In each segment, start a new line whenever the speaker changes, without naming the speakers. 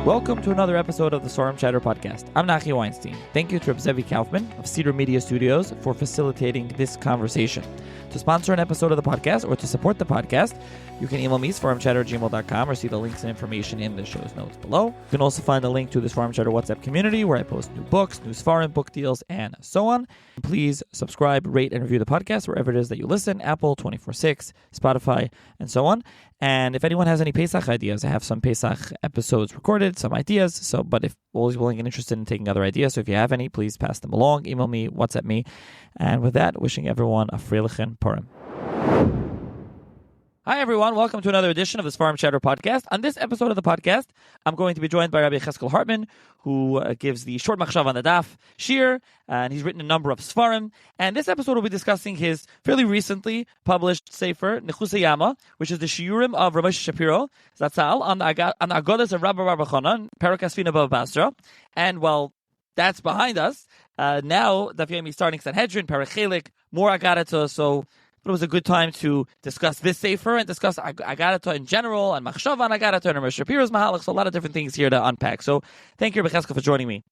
Welcome to another episode of the Svarim Chatter podcast. I'm Nachi Weinstein. Thank you to Reb Zevi Kaufman of Cedar Media Studios for facilitating this conversation. To sponsor an episode of the podcast or to support the podcast, you can email me, svarimchatter@gmail.com, or see the links and information in the show's notes below. You can also find a link to the Svarim Chatter WhatsApp community where I post new books, new Svarim, book deals, and so on. Please subscribe, rate, and review the podcast wherever it is that you listen, Apple, 24/6, Spotify, and so on. And if anyone has any Pesach ideas, I have some Pesach episodes recorded, some ideas. But if always willing and interested in taking other ideas, so if you have any, please pass them along, email me, WhatsApp me. And with that, wishing everyone a Freilichen Purim. Hi everyone, welcome to another edition of the Svarim Chatter podcast. On this episode of the podcast, I'm going to be joined by Rabbi Yechezkel Hartman, who gives the short Machshava on the daf shir, and he's written a number of Svarim. And this episode will be discussing his fairly recently published sefer, Nechusei Yama, which is the shiurim of Rav Moshe Shapiro, Zatzal, on the Aggadata of Rabbi Bar Chanan, Perek Asfina Bava Basra. And while that's behind us, now Daf Yomi is starting Sanhedrin, Perek Chelik, more Aggadata, so it was a good time to discuss this sefer and discuss Aggadata in general and Machshava on Aggadata and Rav Moshe Shapiro's Mahalach. So a lot of different things here to unpack. So thank you, Rabbi Yechezkel, for joining me.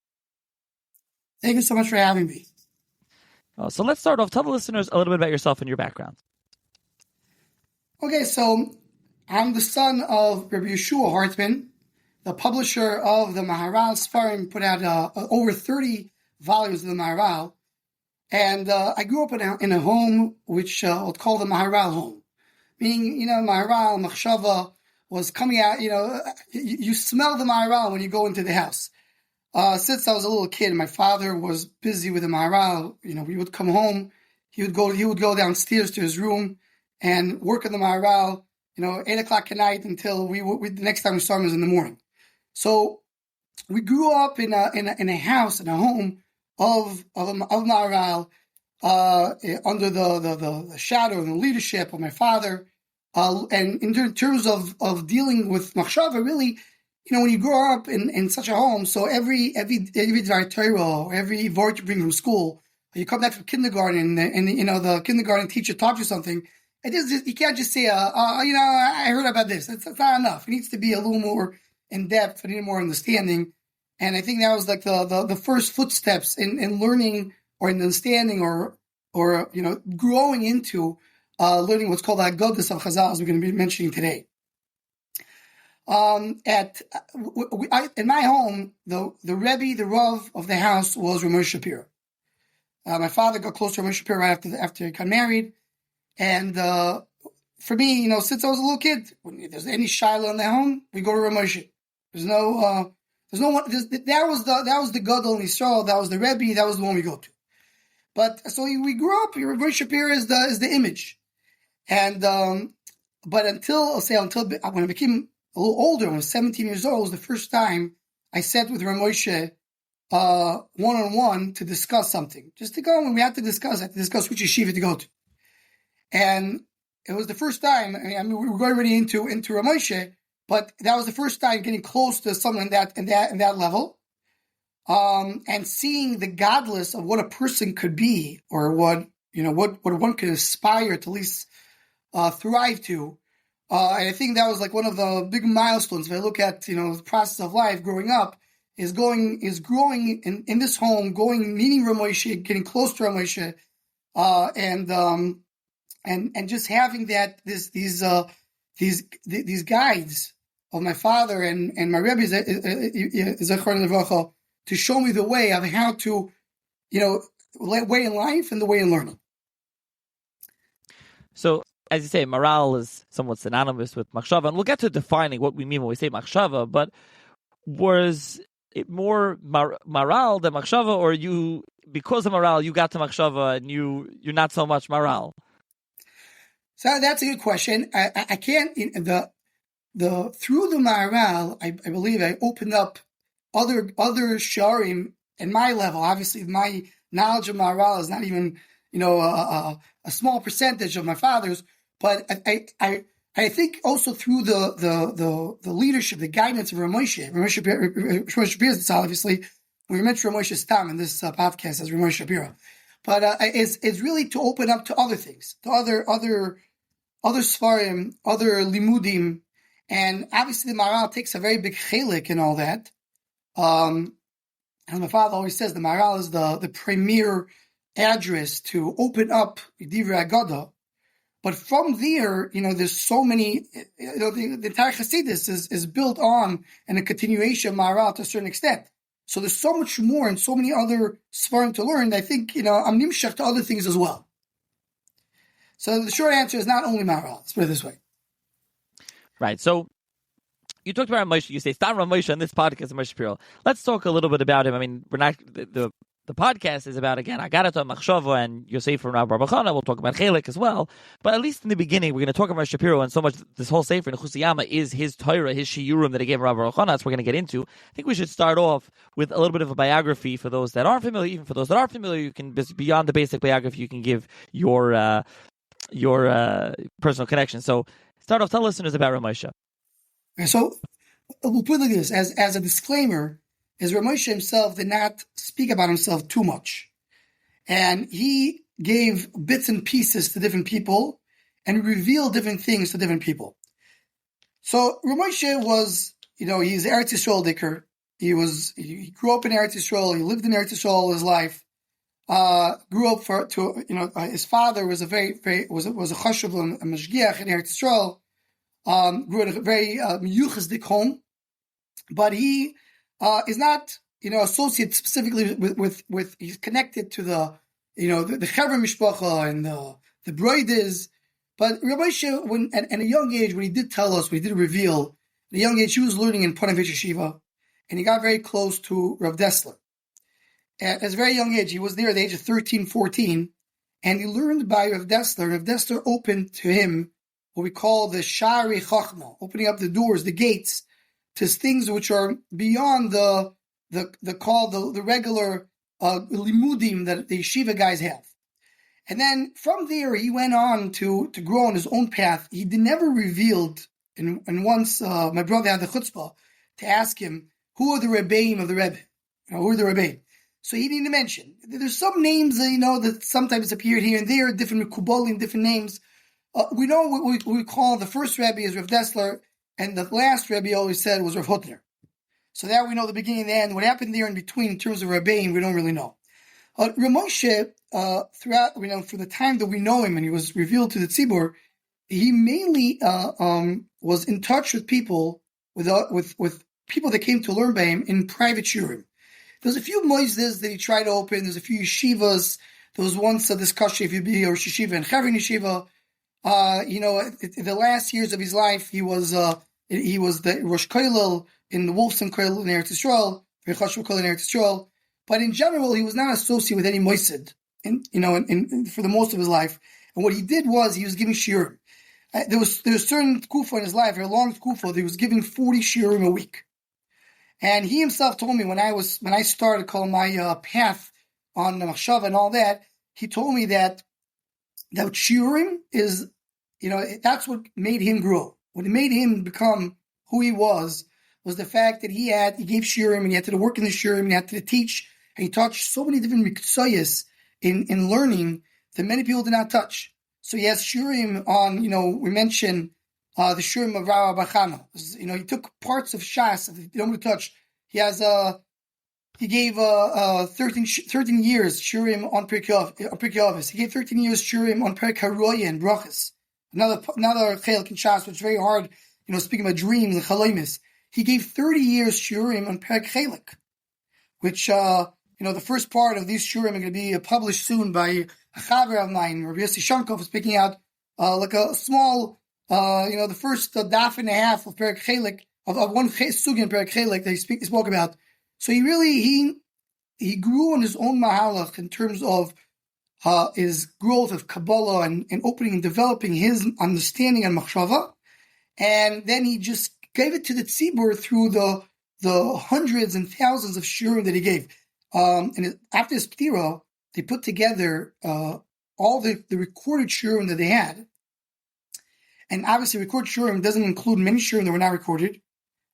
Thank you so much for having me.
So let's start off. Tell the listeners a little bit about yourself and your background.
Okay, so I'm the son of Rabbi Yeshua Hartman, the publisher of the Maharal Sfarim, put out over 30 volumes of the Maharal. And I grew up in a home which I'll call the Maharal home. Meaning, Maharal, Machshava was coming out, you smell the Maharal when you go into the house. Since I was a little kid, my father was busy with the Maharal. We would come home, he would go downstairs to his room and work on the Maharal, 8 o'clock at night until the next time we saw him was in the morning. So we grew up in a house, in a home of Maharal, under the shadow and the leadership of my father. And in terms of dealing with Machshava, really, when you grow up in such a home, so every Dvar Torah, every word you bring from school, you come back from kindergarten and the kindergarten teacher taught you something, you can't just say, I heard about this. It's not enough. It needs to be a little more in depth, a little more understanding. And I think that was like the first footsteps in learning or in understanding or growing into learning what's called the Aggadata of Chazal, as we're going to be mentioning today. In my home, the Rebbe, the Rav of the house was Rav Moshe Shapiro. My father got close to Rav Moshe Shapiro right after he got married. And for me, since I was a little kid, when there's any shiloh in the home, we go to Rav Moshe. There's no one. That was the Gadol in Yisrael. That was the Rebbe. That was the one we go to. But so we grew up. Rav Moshe Shapiro is the image, and but until when I became a little older, when I was 17 years old, it was the first time I sat with Rav Moshe one-on-one to discuss something. Just to go, and we had to discuss which yeshiva to go to, and it was the first time. I mean, we were going already into Rav Moshe. But that was the first time getting close to someone in that level, and seeing the godless of what a person could be, or what one could aspire to at least thrive to. And I think that was like one of the big milestones. If I look at the process of life, growing up, is growing in this home, meeting Rav Moshe, getting close to Rav Moshe, and just having that these guides of my father and my Rebbe to show me the way of how to, way in life and the way in learning.
So, as you say, Maharal is somewhat synonymous with Machshava, and we'll get to defining what we mean when we say Machshava, but was it more Maharal than Machshava, or because of Maharal, you got to Machshava and you're not so much Maharal?
So that's a good question. I can't, through the Maharal, I believe I opened up other sharim in my level. Obviously, my knowledge of Maharal is not even, a small percentage of my father's, but I think also through the leadership, the guidance of Rav Moshe. Rav Moshe Shapiro, obviously, we mentioned Rav Moshe Stam in this podcast as Rav Moshe Shapiro. But it's really to open up to other things, to other Sfarim, other Limudim, And obviously the Maharal takes a very big chelik in all that. As my father always says, the Maharal is the premier address to open up Divrei Aggadata. But from there, there's so many, the entire Chassidus is built on and a continuation of Maharal to a certain extent. So there's so much more and so many other Svarim to learn. I think, I'm nimshach to other things as well. So the short answer is not only Maharal. Let's put it this way.
Right. So you talked about Moshe. You say Stam Moshe on this podcast, Moshe Shapiro. Let's talk a little bit about him. I mean, we're not the podcast is about, again, Aggadata, Machshava, and Yosef from Rabbi Bachana. We'll talk about Chelek as well. But at least in the beginning, we're going to talk about Shapiro, and so much this whole Sefer in Chusiyama is his Torah, his Shiurim that he gave Rabbi Bachana. That's what we're going to get into. I think we should start off with a little bit of a biography for those that aren't familiar. Even for those that are familiar, you can, beyond the basic biography, you can give your personal connection. So start off, tell listeners about Ramosha.
So we'll put it like this, as a disclaimer, is Ramosha himself did not speak about himself too much. And he gave bits and pieces to different people and revealed different things to different people. So Ramosha was, he's Eretz Yisrael dicker. He grew up in Eretz Yisrael. He lived in Eretz Yisrael all his life. Grew up his father was a chashuv and a mashgiach in Eretz Yisrael. Grew in a very miyuchasdik home, but he is not associated specifically with he's connected to the Chevra Mishpacha and the Broides. But Rabbi Moshe, when at a young age, when he did tell us, when he did reveal, at a young age he was learning in Panovich Yeshiva, and he got very close to Rav Dessler. At a very young age, he was there at the age of 13, 14, and he learned by Rav Dessler. Rav Dessler opened to him what we call the Shari Chachma, opening up the doors, the gates, to things which are beyond the regular limudim that the yeshiva guys have. And then from there, he went on to grow on his own path. He never revealed, and once my brother had the chutzpah to ask him, who are the Rebbeim of the Rebbe? Who are the Rebbeim? So he didn't mention. There's some names that sometimes appear here and there, different Kubalim, different names. We know what we call the first Rebbe is Rav Dessler, and the last Rebbe always said was Rav Hutner. So that we know the beginning and the end. What happened there in between in terms of Rebbeim, we don't really know. Rav Moshe, throughout, from the time that we know him and he was revealed to the Tzibur, he mainly was in touch with people, with people that came to learn by him in private shurim. There's a few moizdes that he tried to open. There's a few yeshivas. There was once a discussion if you'd be a Rosh Yeshiva and Chavrin Yeshiva. In the last years of his life, he was the Rosh Kollel in the Wolfson Kollel in Eretz Yisrael, Yechezkel Kollel in Eretz Yisrael. But in general, he was not associated with any moisid, for the most of his life. And what he did was he was giving shiurim. There was certain tkufa in his life, a long tkufa, that he was giving 40 shiurim a week. And he himself told me when I started calling my path on the Machshava and all that, he told me that shiurim is, that's what made him grow. What made him become who he was the fact that he gave shiurim and he had to work in the shiurim and he had to teach, and he taught so many different mitzvahs in learning that many people did not touch. So he has shiurim on, we mentioned the shiurim of Rabbi Bachana. He took parts of Shas that he didn't touch. He gave 13 years shiurim on Pirkei Avos. He gave 13 years shiurim on Perek Haroya and Brachas. Another chelik in Shas, which is very hard, speaking about dreams and chalomis. He gave 30 years shiurim on Perek Chelik, which, the first part of these shiurim are going to be published soon by a chaver of mine, Rabbi Yossi Shankov, is picking out like a small, the first daf and a half of Perek Chelik, of one sugya in Perek Chelik that he spoke about. So he grew on his own mahalach in terms of his growth of Kabbalah and opening and developing his understanding and Machshava. And then he just gave it to the tzibur through the hundreds and thousands of shiurim that he gave. And after his ptira, they put together all the recorded shiurim that they had. And obviously, recorded shiurim doesn't include many shiurim that were not recorded.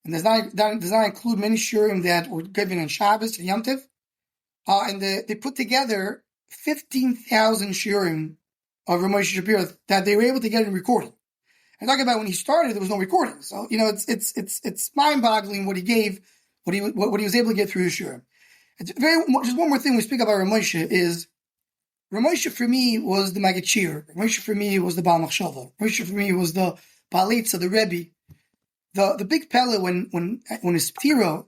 And does not include many shiurim that were given on Shabbos and Yom Tov. And they put together 15,000 shiurim of Rav Moshe Shapiro that they were able to get in recording. I'm talking about when he started, there was no recording. So, it's mind-boggling what he gave, what he was able to get through the shiur. Just one more thing we speak about Ramosha is, Ramosha for me was the Maggid Shir. Ramosha for me was the Baal Machshava. Ramosha for me was the Balitza, the Rebbe. The big pella when his ptira,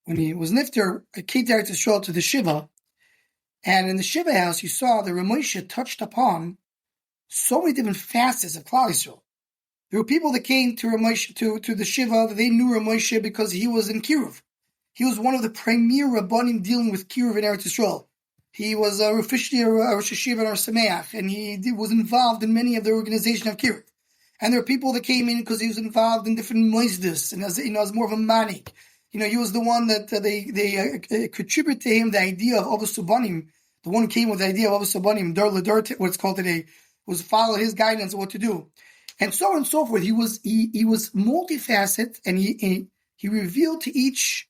when he was nifter, I came there to show to the Shiva, and in the Shiva house you saw the Ramosha touched upon so many different facets of Klal Yisrael. There were people that came to Ramosha, to the Shiva, that they knew Ramosha because he was in Kiruv. He was one of the premier Rabbanim dealing with Kiruv in Eretz Yisrael. He was a Rosh Hashiva and Sameach, and he was involved in many of the organization of Kiruv. And there are people that came in because he was involved in different moisdes, and as more of a manik. He was the one that they contribute to him the idea of Avos Subanim. The one who came with the idea of Avos Subanim, Dar Ladar, what it's called today, was follow his guidance of what to do, and so on and so forth. He was multifaceted, and he revealed to each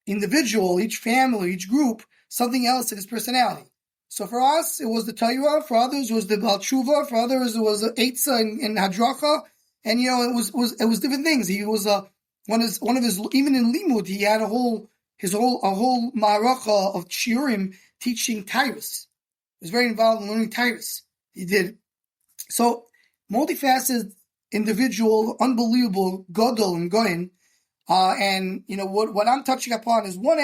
individual, each family, each group, something else in his personality. So for us, it was the Torah. For others, it was the Baal Tshuva. For others, it was the Eitzah and Hadracha. And it was different things. He was one of his even in Limud, he had a whole ma'aracha of shiurim teaching Tyrus. He was very involved in learning Tyrus. He did. So multifaceted individual, unbelievable gadol and goyin. And what I'm touching upon is one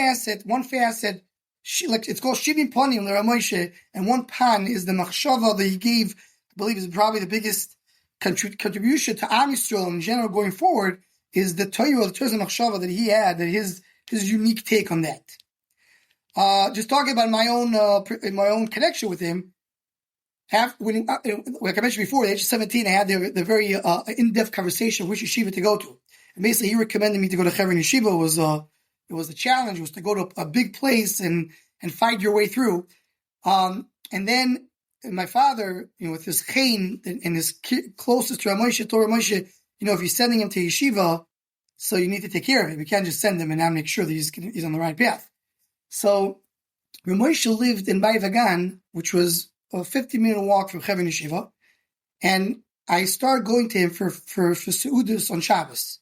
facet. It's called Shivim Panim LeRamoshe, and one pan is the Machshava that he gave. I believe is probably the biggest contribution to Am Yisrael in general going forward, is the Torah Machshava that he had, that his unique take on that. Just talking about my own connection with him. Like I mentioned before, at the age of 17, I had the very in-depth conversation of which yeshiva to go to. And basically, he recommended me to go to Chevron Yeshiva. It was a challenge. It was to go to a big place and fight your way through. And then my father, with his chen and his closest to Ramoshe, told Ramoshe, if you're sending him to yeshiva, so you need to take care of him. You can't just send him and not make sure that he's on the right path. So Ramoshe lived in Bay Vagan, which was a 50-minute walk from Chevron Yeshiva, and I started going to him for Seudas on Shabbos.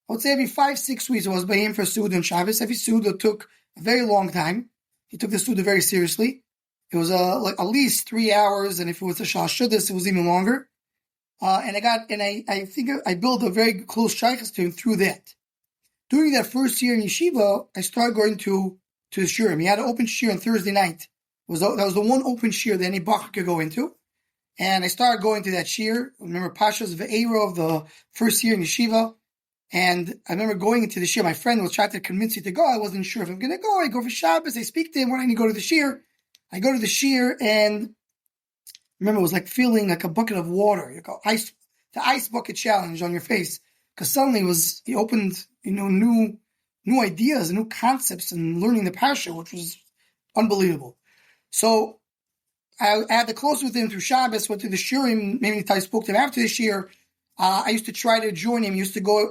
I would say every 5-6 weeks I was by him for Seudah on Shabbos. Every Seudah took a very long time. He took the Seudah very seriously. It was at least 3 hours, and if it was a Shal Shudas, it was even longer. I think I built a very close shaykhs to him through that. During that first year in yeshiva, I started going to the shiurim. He had an open shiur on Thursday night. That was the one open shiur that any bach could go into. And I started going to that shiur. I remember Pasha's Ve'ero of the first year in yeshiva. And I remember going into the shiur. My friend was trying to convince me to go. I wasn't sure if I'm going to go. I go for Shabbos. I speak to him. Why don't you go to the shiur? I go to the shiur, and I remember it was like feeling like a bucket of water. The ice bucket challenge on your face. Because suddenly he opened, new ideas, new concepts, and learning the Pasha, which was unbelievable. So I had the close with him through Shabbos, went to the shiurim. Maybe I spoke to him after the shiur. I used to try to join him. He used to go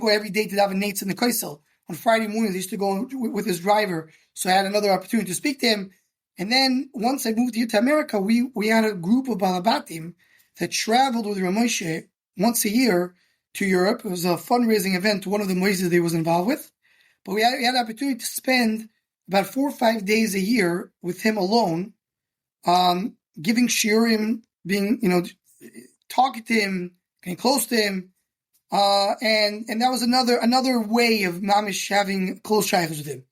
every day to daven nates in the Kaisel. On Friday mornings, he used to go with his driver. So I had another opportunity to speak to him. And then once I moved here to America, we had a group of Balabatim that traveled with Ramoshe once a year to Europe. It was a fundraising event, one of the Moises that he was involved with. But we had the opportunity to spend about 4 or 5 days a year with him alone, giving shiurim, being, talking to him, getting close to him, and that was another way of mamish having close shaykhs with him.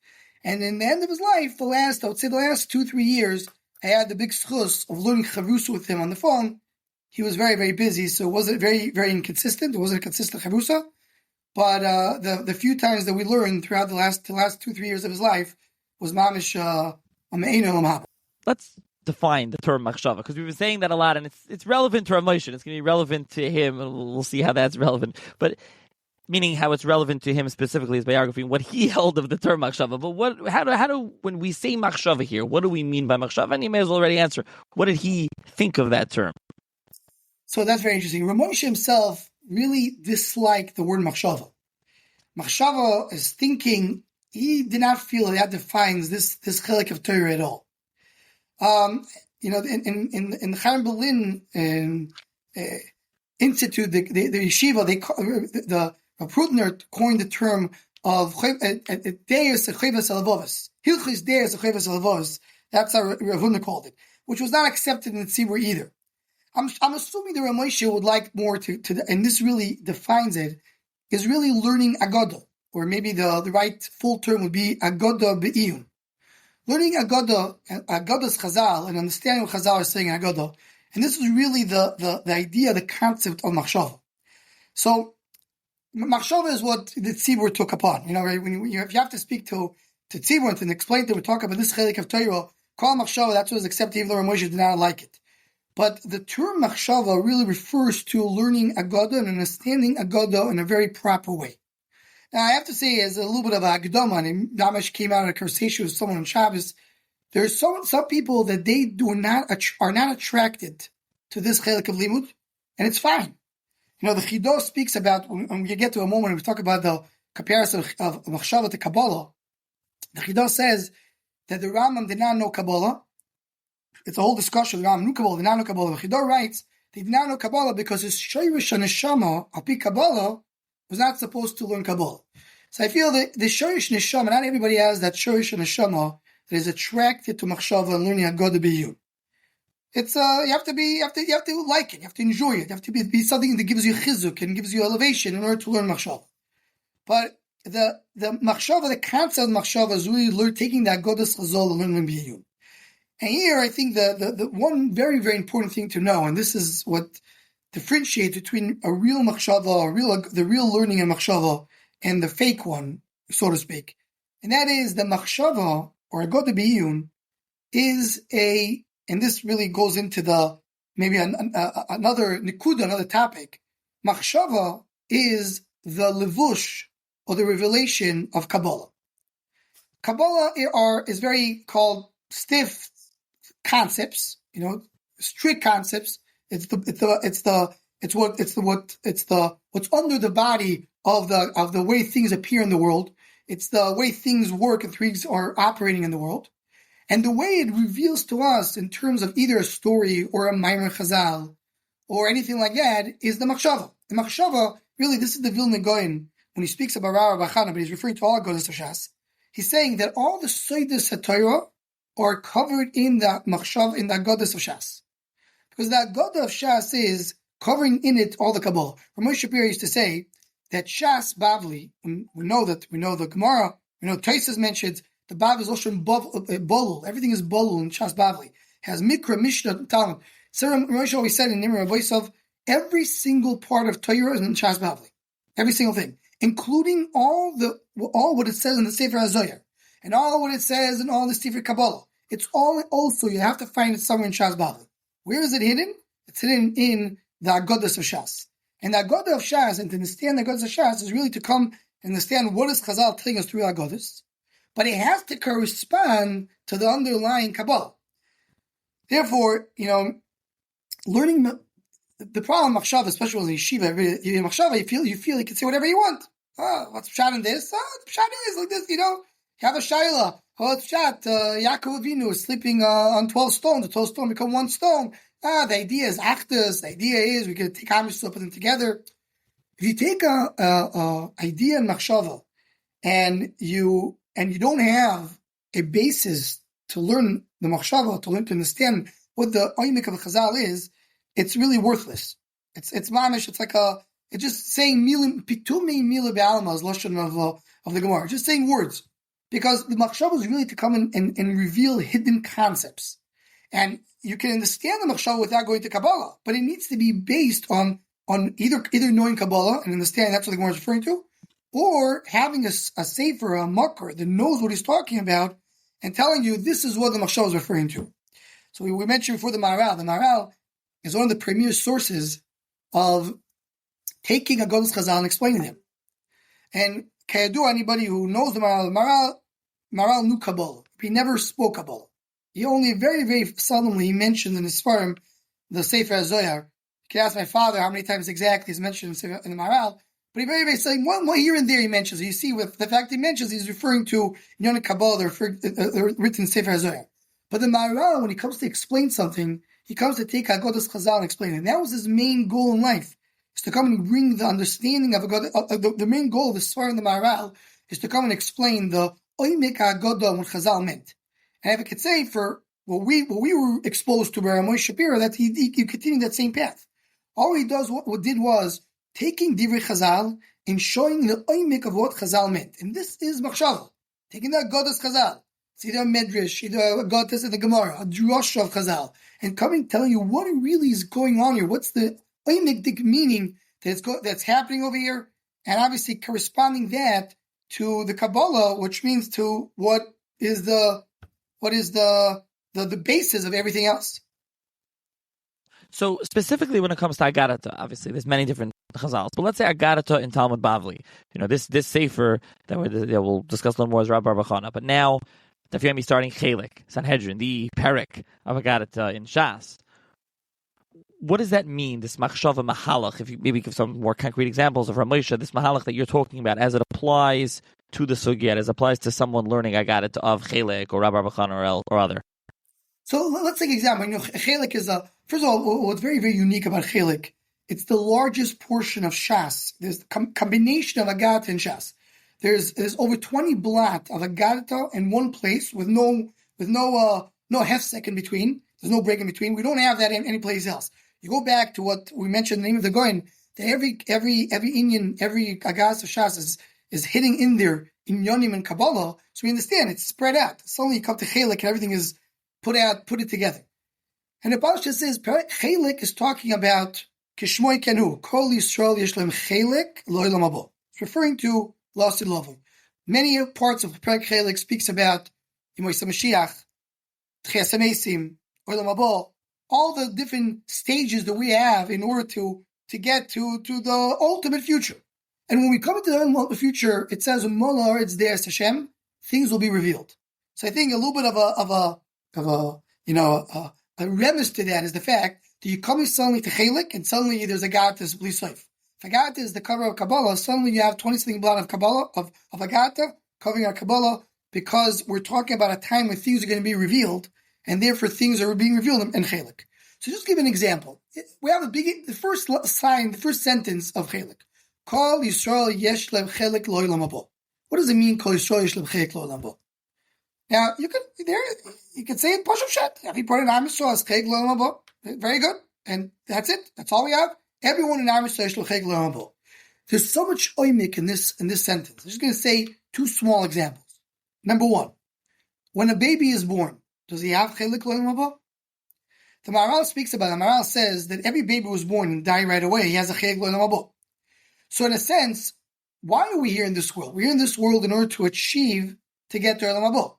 And in the end of his life, the last 2-3 years, I had the big schus of learning chavrusa with him on the phone. He was very, very busy, so it wasn't very, very inconsistent. It wasn't a consistent chavrusa. But the few times that we learned throughout the last 2-3 years of his life was mamish ameinu lamhaba.
Let's define the term Machshava, because we've been saying that a lot, and it's relevant to our emotion. It's going to be relevant to him, and we'll see how that's relevant. But meaning how it's relevant to him specifically, his biography, what he held of the term Machshava. But how do when we say Machshava here, what do we mean by Machshava? And you may as well already answer. What did he think of that term?
So that's very interesting. Ramoshe himself really disliked the word Machshava. Machshava is thinking. He did not feel that defines this chelik of Torah at all. In Chaim Berlin, institute, the yeshiva, the Prudner coined the term of Deus Chayvas Alavovas. Hilchis Deus Chayvas Alavovas. That's how Rav Hutner called it, which was not accepted in the Tzibur either. I'm assuming the Rav Moshe would like more to and this really defines it, is really learning Aggadah, or maybe the right full term would be Aggadah Be'iyun. Learning Aggadah's Chazal, and understanding what Chazal is saying in Aggadah, and this is really the idea, the concept of Machshava. So, Machshava is what the Tzibur took upon. Right? If you have to speak to Tzibur and explain to them, talk about this chelik of Torah, call Machshava, that's what is accepted, even though Rav Moshe did not like it. But the term Machshava really refers to learning Aggadah and understanding Aggadah in a very proper way. Now, I have to say, as a little bit of a Agdama, and Damash came out of a conversation with someone on Shabbos, there's some people that they are not attracted to this chelik of limud, and it's fine. The Chidah speaks about, when we get to a moment when we talk about the comparison of Machshava to Kabbalah, the Chidah says that the Rambam did not know Kabbalah. It's a whole discussion. The Rambam knew Kabbalah, did not know Kabbalah. The Chidah writes, they did not know Kabbalah because his Shoyrish and Neshama, Api Kabbalah, was not supposed to learn Kabbalah. So I feel that the Shoyrish Neshama, not everybody has that Shoyrish Neshama that is attracted to Machshava and learning Aggadah B'Yun. It's you have to like it, you have to enjoy it, you have to be something that gives you chizuk and gives you elevation in order to learn Machshava. But the Machshava, the concept of Machshava is really taking the Aggadah's Chazal and learning B'Yun. And here I think the one very, very important thing to know, and this is what differentiates between a real Machshava, the real learning of Machshava, and the fake one, so to speak. And that is the Machshava, or Aggadah B'Yun, is and this really goes into maybe another nikuda, another topic. Machshava is the levush, or the revelation of Kabbalah. Kabbalah is very called stiff concepts, strict concepts. It's what's under the body of the way things appear in the world. It's the way things work and things are operating in the world. And the way it reveals to us in terms of either a story or a Maimer Chazal or anything like that is the Machshava. The Machshava, really, this is the Vilna Gaon, when he speaks about Rara Bachana, but he's referring to all Aggadas of Shas. He's saying that all the Seidos HaTorah are covered in the Machshava, in the Aggadas of Shas. Because the Aggadah of Shas is covering in it all the Kabbalah. Rav Moshe Shapiro used to say that Shas Bavli, we know the Gemara, Tosfos mentions, the Bav is also in Bolul. Everything is Bolul in Shas Bavli. It has Mikra, Mishnah, Talmud. So Moshe always said in Nimra Boisov, every single part of Torah is in Shas Bavli. Every single thing. Including all what it says in the Sefer HaZoyar. And all what it says in all the Sefer Kabbalah. It's all also, you have to find it somewhere in Shas Bavli. Where is it hidden? It's hidden in the Aggadas of Shas. And the Aggadah of Shas, and to understand the Aggadas of Shas, is really to come and understand what is Chazal telling us through Aggadas. But it has to correspond to the underlying Kabbalah. Therefore, learning the problem of Machshava, especially with yeshiva, Machshava, you feel you can say whatever you want. What's pshat in this? The pshat is like this, You have a shayla. It's pshat. Yaakov Avinu is sleeping on 12 stones. The 12 stones become one stone. The idea is achdus. The idea is we can take Am Yisrael, put them together. If you take a idea in Machshava and you don't have a basis to learn the Machshava, to understand what the oimik of the Chazal is, it's really worthless. It's mamish. It's just saying pitumi mila be'alma is lashon of the Gemara. Just saying words, because the Machshava is really to come and reveal hidden concepts, and you can understand the Machshava without going to Kabbalah, but it needs to be based on either knowing Kabbalah and understanding that's what the Gemara is referring to, or having a sefer, a makar that knows what he's talking about and telling you this is what the Machshava is referring to. So we mentioned before the Maharal. The Maharal is one of the premier sources of taking Aggadas Chazal and explaining them. And Kayadu, anybody who knows the Maharal knew Kabbalah. He never spoke Kabbalah. He only very, very seldomly mentioned in his Sfarim the Sefer HaZoyar. You can ask my father how many times exactly he's mentioned in the Maharal. But he very, very saying one here and there he mentions. You see, with the fact he mentions, he's referring to Yon Kabbalah, they're written in Sefer HaZoyar. But the Maharal, when he comes to explain something, he comes to take Aggadas Chazal and explain it. And that was his main goal in life, is to come and bring the understanding of Aggadata. The main goal of the Svar and the Maharal is to come and explain the Oimek Aggadata and what Chazal meant. And if I could say for what we were exposed to by Moshe Shapiro, that he continued that same path. All he does, what did was taking Divrei Chazal and showing the Oimek of what Chazal meant. And this is Machshava. Taking the Aggadas Chazal. It's either a Medrash, either Aggadas in the Gemara, a Drush of Chazal, and coming telling you what really is going on here. What's the Oimik meaning that's happening over here? And obviously corresponding that to the Kabbalah, which means to what is the basis of everything else.
So specifically when it comes to Aggadata, obviously there's many different Chazals, but let's say Aggadata in Talmud Bavli. This sefer that we'll discuss a little more as Rabbi Bachana. But now, Daf Yomi starting Chelik, Sanhedrin, the Perek of Aggadata in Shas. What does that mean, this Machshava Mahalach? If you maybe give some more concrete examples of Ramosha, this Mahalach that you're talking about, as it applies to the Sugiyat, as it applies to someone learning Aggadata of Chelik or Rabbi Bachana or other.
So let's take an example. Chelik is first of all, what's very, very unique about Chelik, it's the largest portion of Shas. There's the combination of Aggadata and Shas. There's over 20 blat of Aggadata in one place with no hefsek in between. There's no break in between. We don't have that in any place else. You go back to what we mentioned, the name of the Goyen, that every Inyan, every Aggadata of Shas is hitting in there in Yonim and Kabbalah. So we understand it's spread out. Suddenly you come to Chelik and everything is put it together. And the Pasha says Chelik is talking about Kishmoy Kenu, Kol Yisrael Yeshlem Chelik Lo'ilam Habo. It's referring to Lasid Lovim. Many parts of Perek Chelik speaks about Yimoysa Mashiach, Tchias HaMesim, O'ilam Habo, all the different stages that we have in order to get to the ultimate future. And when we come into the ultimate future, it says Molar it's there Hashem, things will be revealed. So I think a little bit of a remiss to that is the fact that you come suddenly to Chelik and suddenly there's a Aggadata Bli Soif. If Aggadata is the cover of Kabbalah, suddenly you have 20-something blood of Kabbalah, of Aggadata covering our Kabbalah, because we're talking about a time when things are going to be revealed, and therefore things are being revealed in Chelik. So just give an example. We have the first sign, the first sentence of Chelik. Kol Yisrael yesh lev Chelik lo'ilam habo. What does it mean, Kol Yisrael yesh lev Chelik lo'ilam habo? Now, you could say it Pashup Shat. Every part in Am Yisrael is Chelik lo'ilam habo. Very good. And that's it. That's all we have. Everyone in Am Yisrael yesh lev Chelik lo'ilam habo. There's so much oimik in this sentence. I'm just going to say two small examples. Number one, when a baby is born, does he have Chelik lo'ilam habo? The Maharal speaks about it. The Maharal says that every baby was born and die right away. He has a Chelik lo'ilam habo. So in a sense, why are we here in this world? We're here in this world in order to achieve, to get to Olam Habo.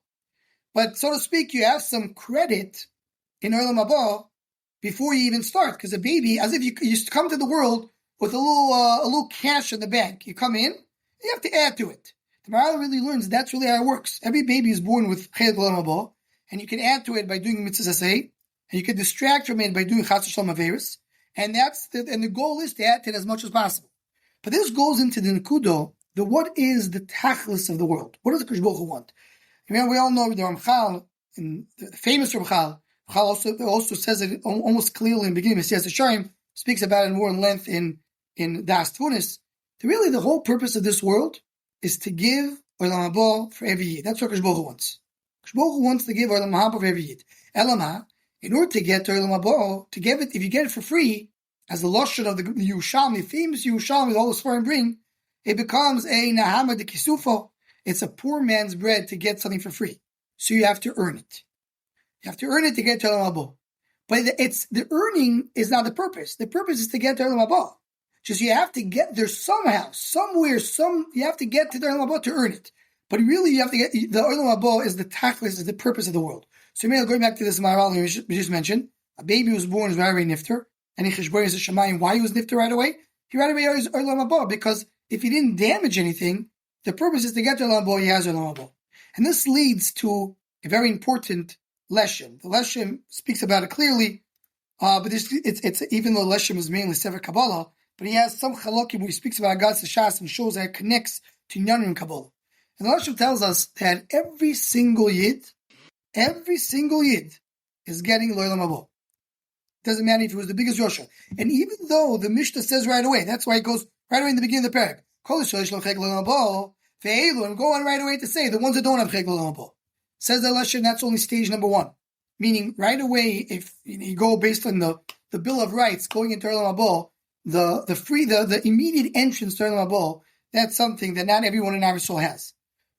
But so to speak, you have some credit in Olam Habo before you even start. Because a baby, as if you come to the world with a little cash in the bank. You come in, you have to add to it. The Maharal really learns that's really how it works. Every baby is born with Chelik Olam Habo, and you can add to it by doing mitzvahs aseh, and you can distract from it by doing Chas Shalom Averis, and the goal is to add to it as much as possible. But this goes into the Nekudo, what is the tachlis of the world? What does the Kosh Baruch Hu want? We all know the Ramchal, the famous Ramchal also says it almost clearly in the beginning. Mesilas Yesharim speaks about it more in length in Das Tunis. Really, the whole purpose of this world is to give Olam Haba for every Yid. That's what Kosh Baruch Hu wants. Kosh Baruch Hu wants to give Olam Haba for every Yid. Elama, in order to get to Olam Haba, to give it, if you get it for free, as the Lashon of the Yerushalmi, famous Yerushalmi, all the Sfarim bring, it becomes a Nahama de Kisufo. It's a poor man's bread to get something for free. So you have to earn it. You have to earn it to get to Olam Haba. But the earning is not the purpose. The purpose is to get to Olam Haba. Just you have to get there somehow, somewhere, you have to get to the Olam Haba to earn it. But really you have to get, the Olam Haba is the tachlis, is the purpose of the world. So going back to this Maharal we just mentioned, a baby was born as very nifter, and in Cheshbon is a Shemayim, why he was nifter right away? He right away has Olam Haba, because if he didn't damage anything, the purpose is to get to Olam Haba, he has Olam Haba. And this leads to a very important lesson. The lesson speaks about it clearly, but it's even though the lesson is mainly Sefer Kabbalah, but he has some chalokim where he speaks about Aggadata Shas and shows that it connects to Inyanim and Kabbalah. And the lesson tells us that every single Yid is getting Lo Olam Haba. Doesn't matter if it was the biggest Rosha. And even though the Mishnah says right away, that's why it goes right away in the beginning of the parak. And go on right away to say the ones that don't have Chegel Lamabo. Says the Lashon, that's only stage number one. Meaning right away, if you go based on the Bill of Rights going into Olam Haba, the immediate entrance to Olam Haba, that's something that not everyone in Am Yisrael has.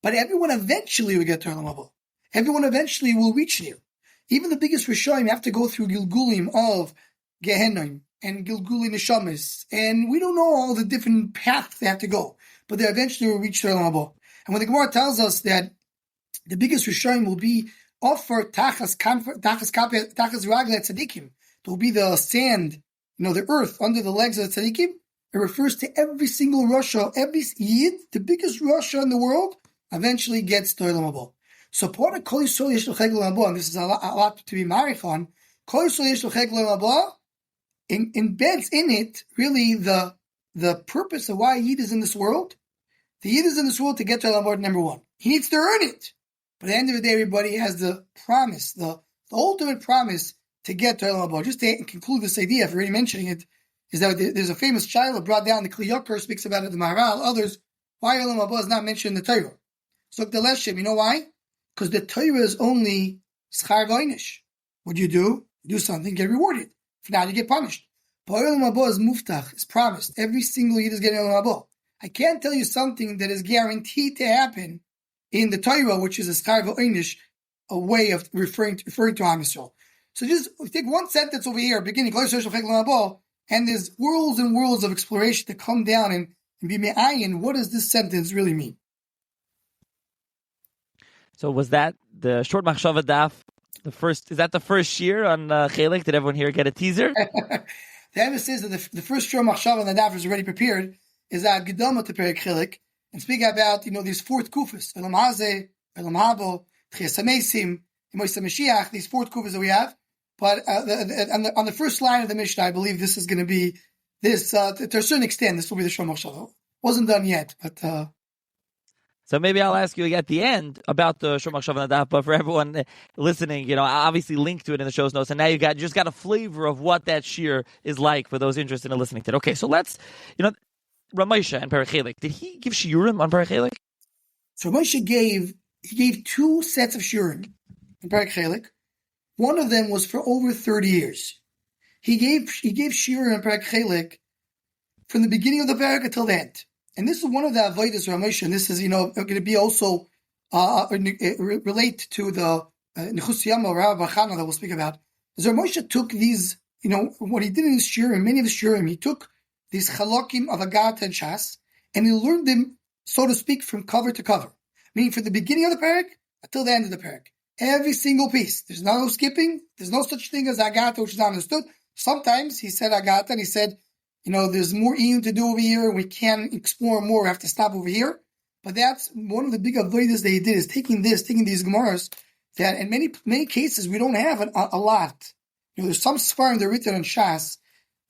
But everyone eventually will get to Olam Haba. Everyone eventually will reach there. Even the biggest Rishonim have to go through Gilgulim of Gehenim and Gilguli Neshamis. And we don't know all the different paths they have to go. But they eventually will reach Olam Haba. And when the Gemara tells us that the biggest Rishonim will be offer tachas raglet tzadikim, there will be the sand, the earth under the legs of the tzadikim. It refers to every single Rasha, every Yid, the biggest Rasha in the world, eventually gets to Olam Haba. So part of Kol Yisrael Yesh Lo Chegel Olam Haba, and this is a lot to be marich on, Kol Yisrael Yesh Lo Chegel Olam Haba embeds in it really the purpose of why Yid is in this world. The Yid is in this world to get to Olam Haba, number one. He needs to earn it. But at the end of the day, everybody has the promise, the ultimate promise to get to Olam Haba. Just to conclude this idea, if you're already mentioning it, is that there's a famous child brought down, the Kli Yakar speaks about it, the Maharal, others, why Olam Haba is not mentioned in the Torah. So the Leshem, you know why? Because the Torah is only schar v'oinish. What you do something, get rewarded. If not, you get punished. But Olam Haba is muftach, is promised. Every single Yid is getting Olam Haba. I can't tell you something that is guaranteed to happen in the Torah, which is a schar v'oinish, a way of referring to Am Yisrael. So just take one sentence over here, beginning, and there's worlds and worlds of exploration to come down and be me'ayin. What does this sentence really mean?
So was that the short Machshava daf? Is that the first year on Chelik? Did everyone here get a teaser?
The Rebbe says that the first short Machshava on the daf is already prepared. Is Aggadata to Perek Chelik and speak about these four kufas, Elam Hazeh, Elam Habo, Tchias Hamesim, Moisa Mashiach. These four kufas that we have. But on the first line of the Mishnah, I believe this is going to be this to a certain extent. This will be the short Machshava. Wasn't done yet, but.
So maybe I'll ask you at the end about the Shor Machshava Nadaf, but for everyone listening, I obviously link to it in the show's notes, and now you just got a flavor of what that shir is like for those interested in listening to it. Okay, so let's, Ramosha and Perek Chelik, did he give shiurim on Perek Chelik?
So Ramosha gave two sets of shiurim in Perek Chelik. One of them was for over 30 years. He gave shiurim in Perek Chelik from the beginning of the parak until the end. And this is one of the avodas Ramosha, and this is, going to be also relate to the Nechusiyama Rabbi Bachana that we'll speak about. As Ramosha took these, what he did in his shiurim, many of the shiurim, he took these chalokim of Aggadata and Shas, and he learned them, so to speak, from cover to cover. Meaning from the beginning of the parak until the end of the parak. Every single piece. There's no skipping. There's no such thing as Aggadata, which is not understood. Sometimes he said Aggadata, and he said, there's more iyun to do over here. We can explore more. We have to stop over here. But that's one of the big avodas that he did, is taking these Gemaras that in many cases we don't have a lot. There's some Sfarim that are written on Shas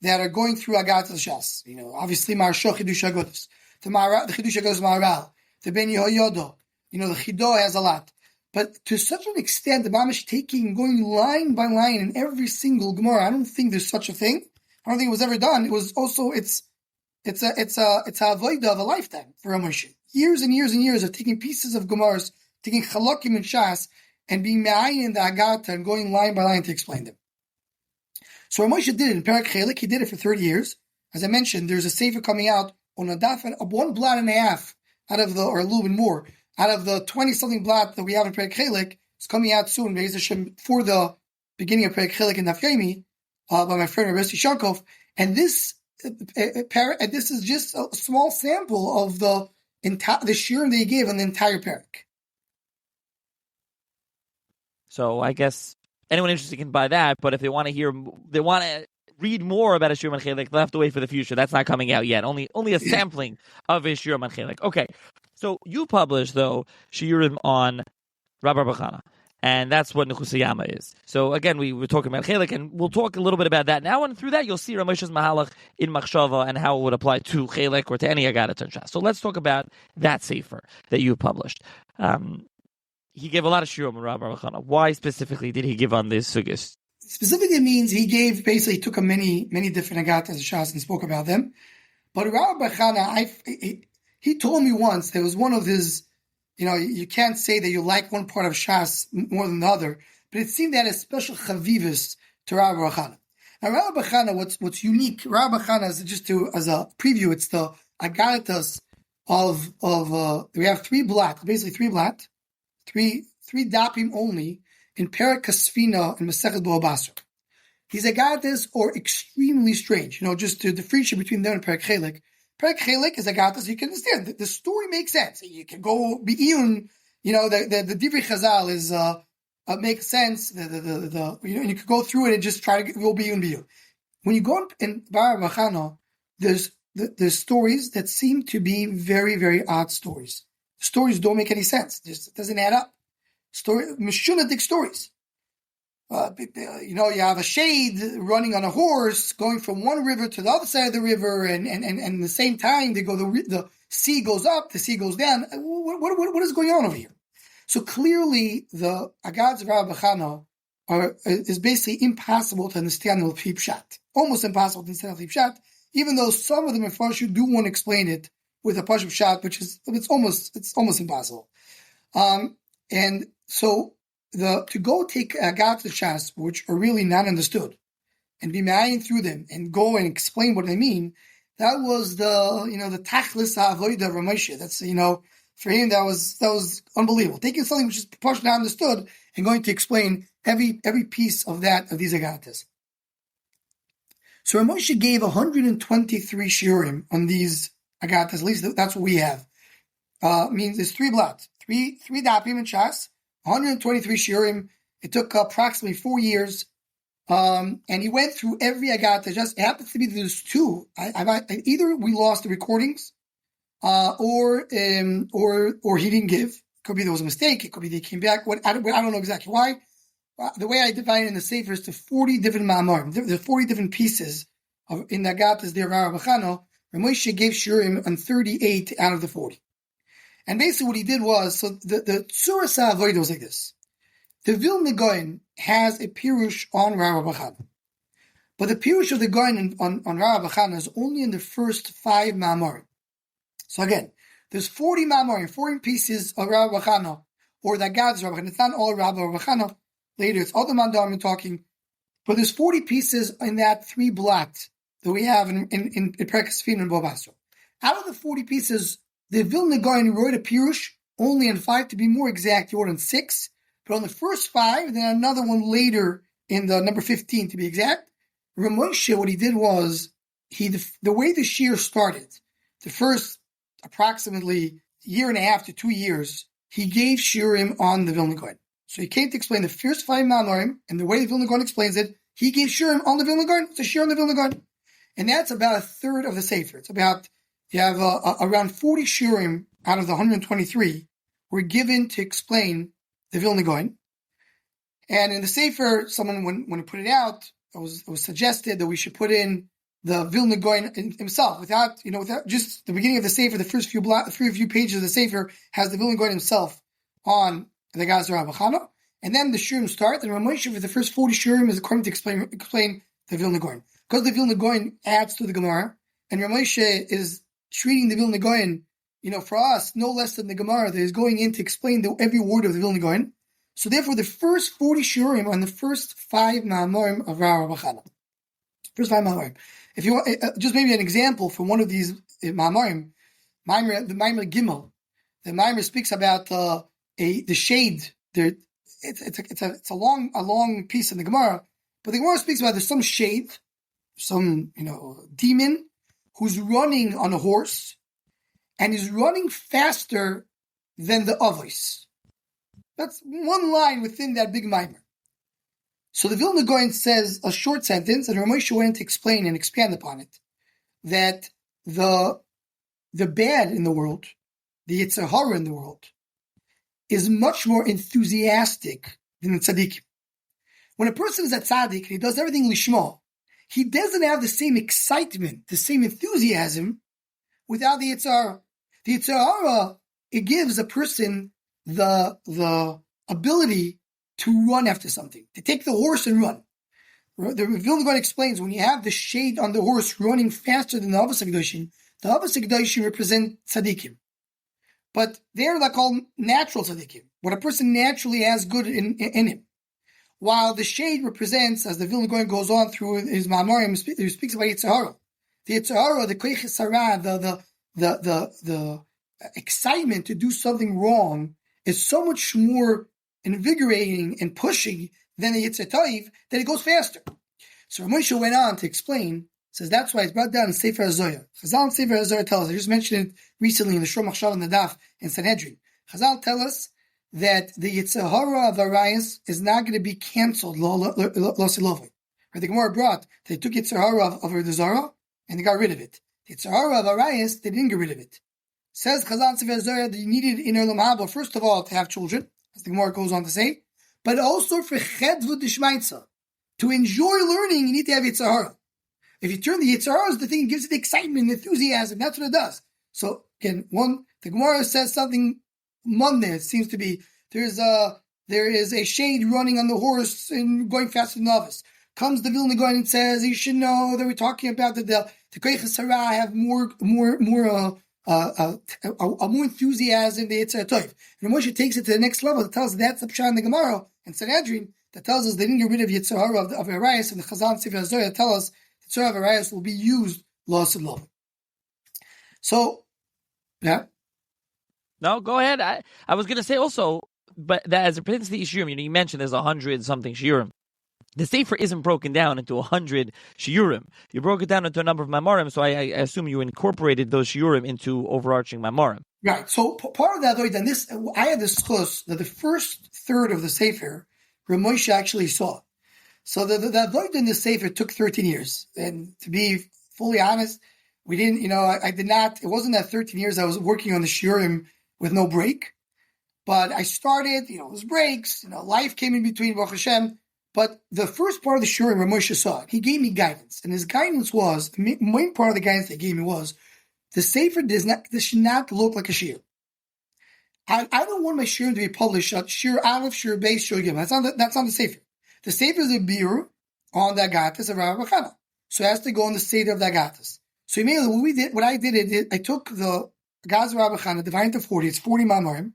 that are going through Aggadata Shas. Obviously Maharsha Chidush Aggados, the Chidush Aggados Maharal, the Ben Yehoyada. The Chido has a lot. But to such an extent, the Mamish going line by line in every single Gemara, I don't think there's such a thing. I don't think it was ever done. It was also it's a avodah of a lifetime for Ramosha. Years and years and years of taking pieces of Gemaras, taking Chalokim and Shas, and being me'ayin in the Aggadata and going line by line to explain them. So Ramosha did it in Perek Chelik. He did it for 30 years. As I mentioned, there's a sefer coming out on a daf, one blot and a half or a little bit more, out of the 20-something blot that we have in Perek Chelik. It's coming out soon, Be'ez Hashem, for the beginning of Perek Chelik in Daf Yomi, by my friend Rabbi Shankov, and this is just a small sample of the shiurim that he gave on the entire parak. So
I guess anyone interested can buy that, but if they want to read more about a shiurim on Chelik, they'll have to wait for the future. That's not coming out yet. Only a sampling of a shiurim on Chelik. Okay, so you published though shiurim on Rabbi Bachana. And that's what Nechusiyama is. So again, we were talking about Chelik, and we'll talk a little bit about that now. And through that, you'll see Ramosha's Mahalach in Machshava and how it would apply to Chelik or to any Aggadata and Shas. So let's talk about that sefer that you published. He gave a lot of shiurim on Rabbi Bachana. Why specifically did he give on this sugis?
specifically means he took a many different Aggatas of Shas and spoke about them. But Rabbi Chana, he told me once, there was one of his, you can't say that you like one part of Shas more than the other, but it seemed that a special chavivus to Rabbi Chana. Now, Rabbi Chana, what's unique, Rabbi Chana is just as a preview, it's the Aggadatas of we have three dapim only in Perek Kasfina and Masechet Bo Basra. These Aggadas are extremely strange. Just to differentiate between them and Perek Chelik. Perek Chelik is Aggadas, you can understand. The story makes sense. You can go Be'iyun, the Divrei Chazal is makes sense. You could go through it and just try to go Be'iyun. When you go in Bar Bachana, there's stories that seem to be very, very odd stories. Stories don't make any sense. It doesn't add up. Mishunatic stories. You have a shade running on a horse going from one river to the other side of the river, and at the same time the sea goes up, the sea goes down. What is going on over here? So clearly, the Aggadas of Rabbi Chana is basically impossible to understand the Pshat. Almost impossible to understand the Pshat, even though some of them in Farshi do want to explain it with a Pashut Pshat, which is it's almost impossible. And so to go take Aggadat Shas, which are really not understood, and be ma'ayin through them and go and explain what they mean, that was the tachlis ha'avodah of Ramoshe. That's for him that was unbelievable. Taking something which is partially not understood and going to explain every piece of these Aggadas. So Ramoshe gave 123 shiurim on these Aggadas. At least that's what we have. Means there's three blots, three dapim in Shas. 123 shiurim. It took approximately 4 years, and he went through every Aggadah. It happens to be there's two. Either we lost the recordings, or he didn't give. It could be there was a mistake. It could be they came back. I don't know exactly why. The way I divide it in the Sefer is to 40 different ma'amarim. There are 40 different pieces in the Aggadas there. Rabbi Chana, Moshe gave shiurim on 38 out of the 40. And basically what he did was, so the Tzuras HaAvodah was like this. The Vilna Gaon has a pirush on Rabbi Chana. But the pirush of the Gaon on Rabbi Chana is only in the first 5 ma'amarim. So again, there's 40 ma'amarim, 40 pieces of Rabbi Chana, or the Aggadas Rabbi Chana. It's not all Rabbi Chana. Later, it's other mandarim talking. But there's 40 pieces in that 3 blot that we have in Perek Sfin and Bo Basra. Out of the 40 pieces, the Vilna Gaon wrote a pirush only in 5, to be more exact, he wrote in 6. But on the first 5, then another one later in the number 15 to be exact. Ramoshe, what he did was, the way the shir started, the first approximately 1.5 to 2 years, he gave shiurim on the Vilna Gaon. So he came to explain the first 5 ma'amarim, and the way the Vilna Gaon explains it, he gave shiurim on the Vilna Gaon. It's a shir on the Vilna Gaon. And that's about a third of the Sefer. It's about, you have around 40 shiurim out of the 123 were given to explain the Vilna Gaon. And in the Sefer, someone, when he put it out, it was suggested that we should put in the Vilna Gaon himself, without just the beginning of the Sefer, the first few pages of the Sefer has the Vilna Gaon himself on the Aggadas Rabbi Chana, and then the shiurim start, and Ramoshe for the first 40 shiurim is according to explain the Vilna Gaon. Because the Vilna Gaon adds to the Gemara, and Ramoshe is treating the Vilna Gaon, for us, no less than the Gemara that is going in to explain every word of the Vilna Gaon. So therefore, the first 40 shiurim on the first 5 ma'amarim of Rabbi Chana. First 5 ma'amarim. If you want, just maybe an example from one of these ma'amarim, the Maimer Gimel. The Maimer speaks about the shade. It's a long piece in the Gemara, but the Gemara speaks about there's some shade, some demon who's running on a horse, and is running faster than the Avos. That's one line within that big Maimer. So the Vilna Gaon says a short sentence, and Ramoshe went to explain and expand upon it, that the bad in the world, the Yetzer Hara in the world, is much more enthusiastic than the tzaddik. When a person is a tzaddik and he does everything lishma, he doesn't have the same excitement, the same enthusiasm without the Yetzer Hara. The Yetzer Hara, it gives a person the ability to run after something, to take the horse and run. The Vilna Gaon explains when you have the shade on the horse running faster than the Avos HaKadoshim, the Avos HaKadoshim represent tzaddikim. But they're like all natural tzaddikim, what a person naturally has good in him. While the shade represents, as the Vilna Gaon goes on through his Ma'amarim, he speaks about Yetzer Hara. The Yetzer Hara, the Koiches Hara, the excitement to do something wrong is so much more invigorating and pushing than the Yetzer Tov, that it goes faster. So Moshe went on to explain, says that's why it's brought down in Sefer HaZohar. Chazal in Sefer HaZohar tells us, I just mentioned it recently in the Shor Machshava and the Daf in Sanhedrin. Chazal tell us that the Yetzer Hara of Arayas is not going to be cancelled, lo silovim. The Gemara brought, they took Yetzer Hara of the Zara, and they got rid of it. The Yetzer Hara of Arayas, they didn't get rid of it. Says Chazal in Sefer HaZohar that you needed in Olam Haba, first of all, to have children, as the Gemara goes on to say, but also for chedvut d'shmaitza. To enjoy learning, you need to have Yetzer Hara. If you turn the Yetzer Hara as the thing, it gives it excitement, enthusiasm. That's what it does. So again, the Gemara says something Monday. It seems to be there is a shade running on the horse and going faster than novice. Comes the Vilna Gaon and says you should know that we're talking about that the Koiches Hara have more enthusiasm, the Yetzer Tov. And Moshe takes it to the next level. It tells us that's the Pshat in the Gemara and Sanhedrin that tells us they didn't get rid of Yetzer Hara of Arayas, and the Chazal and Sefer HaZohar tell us Yetzer Hara of Arayas will be used loss and love. So, yeah.
No, go ahead. I was going to say also, but that as it pertains to the Shiurim, you mentioned there's 100-something Shiurim. The Sefer isn't broken down into 100 Shiurim. You broke it down into a number of Mamarim, so I assume you incorporated those Shiurim into overarching Mamarim.
Right. So part of that, and this, I had discussed that the first third of the Sefer, Rav Moshe actually saw. So the Avodah in the Sefer took 13 years. And to be fully honest, we didn't, I did not, it wasn't that 13 years I was working on the Shiurim with no break. But I started, there's breaks, life came in between, Baruch Hashem. But the first part of the Shiurim, Rav Moshe saw it. He gave me guidance. And his guidance was, the main part of the guidance they gave me was, the Sefer this should not look like a Shir. I don't want my Shir to be published at Shir Aleph, Shir Beis, Shir Gimel. That's not the Sefer. The Sefer is a beer on the Aggatas of Rabbi Chana. So it has to go on the Seder of the Aggatas. So immediately I took the Aggatas of Rabbi Chana, divided into 40. It's 40 Mamarim.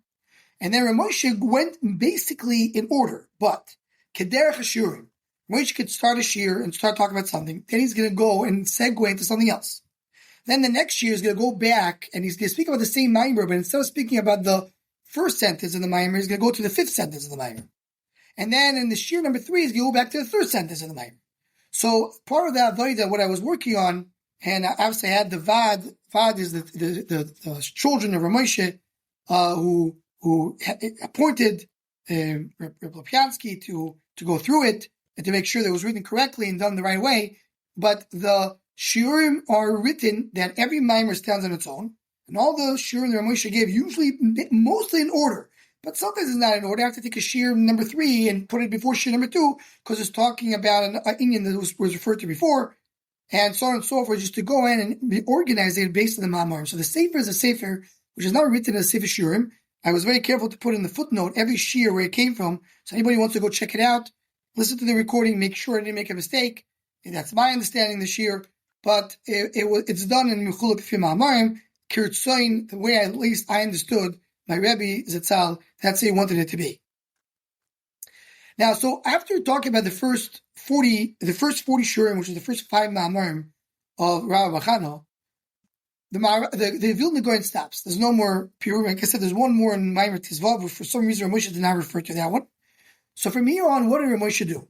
And then Rav Moshe went basically in order. But Kederech HaShiurim. Moshe could start a Shir and start talking about something. Then he's going to go and segue into something else. Then the next year he's going to go back and he's going to speak about the same Maimer, but instead of speaking about the first sentence of the Maimer, he's going to go to the fifth sentence of the Maimer. And then in the Shir number 3, he's going to go back to the third sentence of the Maimer. So part of that Avodah, what I was working on, and obviously I had the Vad. Vad is the children of Rav Moshe, who appointed Reb Lopiansky to go through it and to make sure that it was written correctly and done the right way. But the Shiurim are written that every Maimer stands on its own, and all the Shiurim that Rav Moshe gave, usually mostly in order, but sometimes it's not in order. I have to take a Shir number 3 and put it before Shir number 2 because it's talking about an Indian that was referred to before, and so on and so forth, just to go in and be organized based on the Maimer. So the Sefer is a Sefer which is not written as Sefer Shiurim. I was very careful to put in the footnote every Shir where it came from, so anybody wants to go check it out, listen to the recording, make sure I didn't make a mistake. And that's my understanding of the Shir. But it's done in Mechuluk Fi Ma'amarim, Kirtzoin, the way at least I understood my Rebbe Zatzal, that's how he wanted it to be. Now, so after talking about the first 40 Shurim, which is the first 5 Ma'amarim of Rabbi Chana, the Vilna Gaon stops. There's no more pure. Like I said, there's one more in Maimer Tizvav, but for some reason Rav Moshe did not refer to that one. So from here on, what did Rav Moshe do?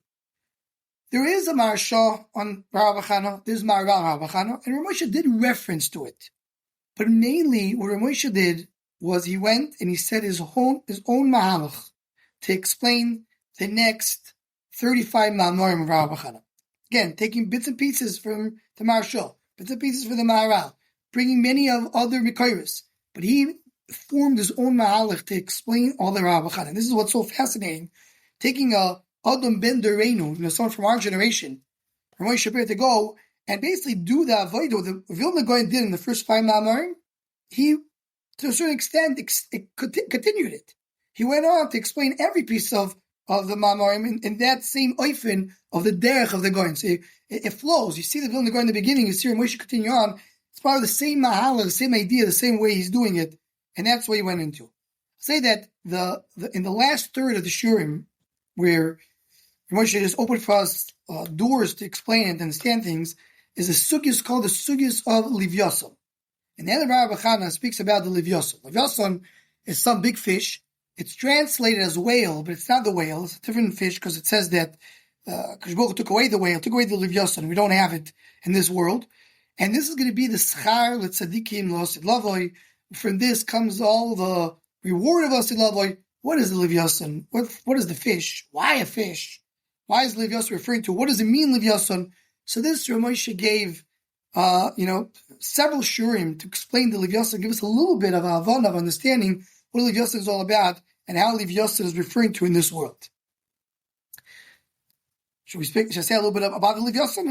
There is a Maharsha on Rabbi Chana, there's Maharal on Rabbi Chana, and Rav Moshe did reference to it. But mainly, what Rav Moshe did was he went and he said his own Mahalach to explain the next 35 Ma'amarim of Rabbi Chana. Again, taking bits and pieces from the Maharsha, bits and pieces from the Maharal, bringing many of other Mikairis. But he formed his own Mahalach to explain all the Rabbi Chana. This is what's so fascinating. Taking a Adam ben Doreinu, someone from our generation, from Moshe Shapir, to go and basically do the avodah the Vilna Gaon did in the first 5 Ma'amarim, he, to a certain extent, continued it. He went on to explain every piece of of the Mamarim in that same oifen of the derech of the Goyim. So it flows. You see the Vilna Gaon in the beginning, you see Moshe continue on. It's part of the same mahala, the same idea, the same way he's doing it, and that's what he went into. Say that in the last third of the Shurim, where Moshe just opened for us doors to explain and understand things, is a sugyas called the sugyas of Livyason. And the Elad Rabbi Chana speaks about the Livyason. Livyason is some big fish. It's translated as whale, but it's not the whale. It's a different fish because it says that Kadosh Baruch Hu took away the whale, took away the Livyason. We don't have it in this world. And this is going to be the schar l'tzadikim l'osid lavoi. From this comes all the reward of osid lavoi. What is the Livyason? What is the fish? Why a fish? Why is Livyason referring to? What does it mean, Livyason? So this Ramosha gave, several shurim to explain the Livyason, give us a little bit of avon of understanding what Livyason is all about and how Livyason is referring to in this world. Should I say a little bit about the Livyason?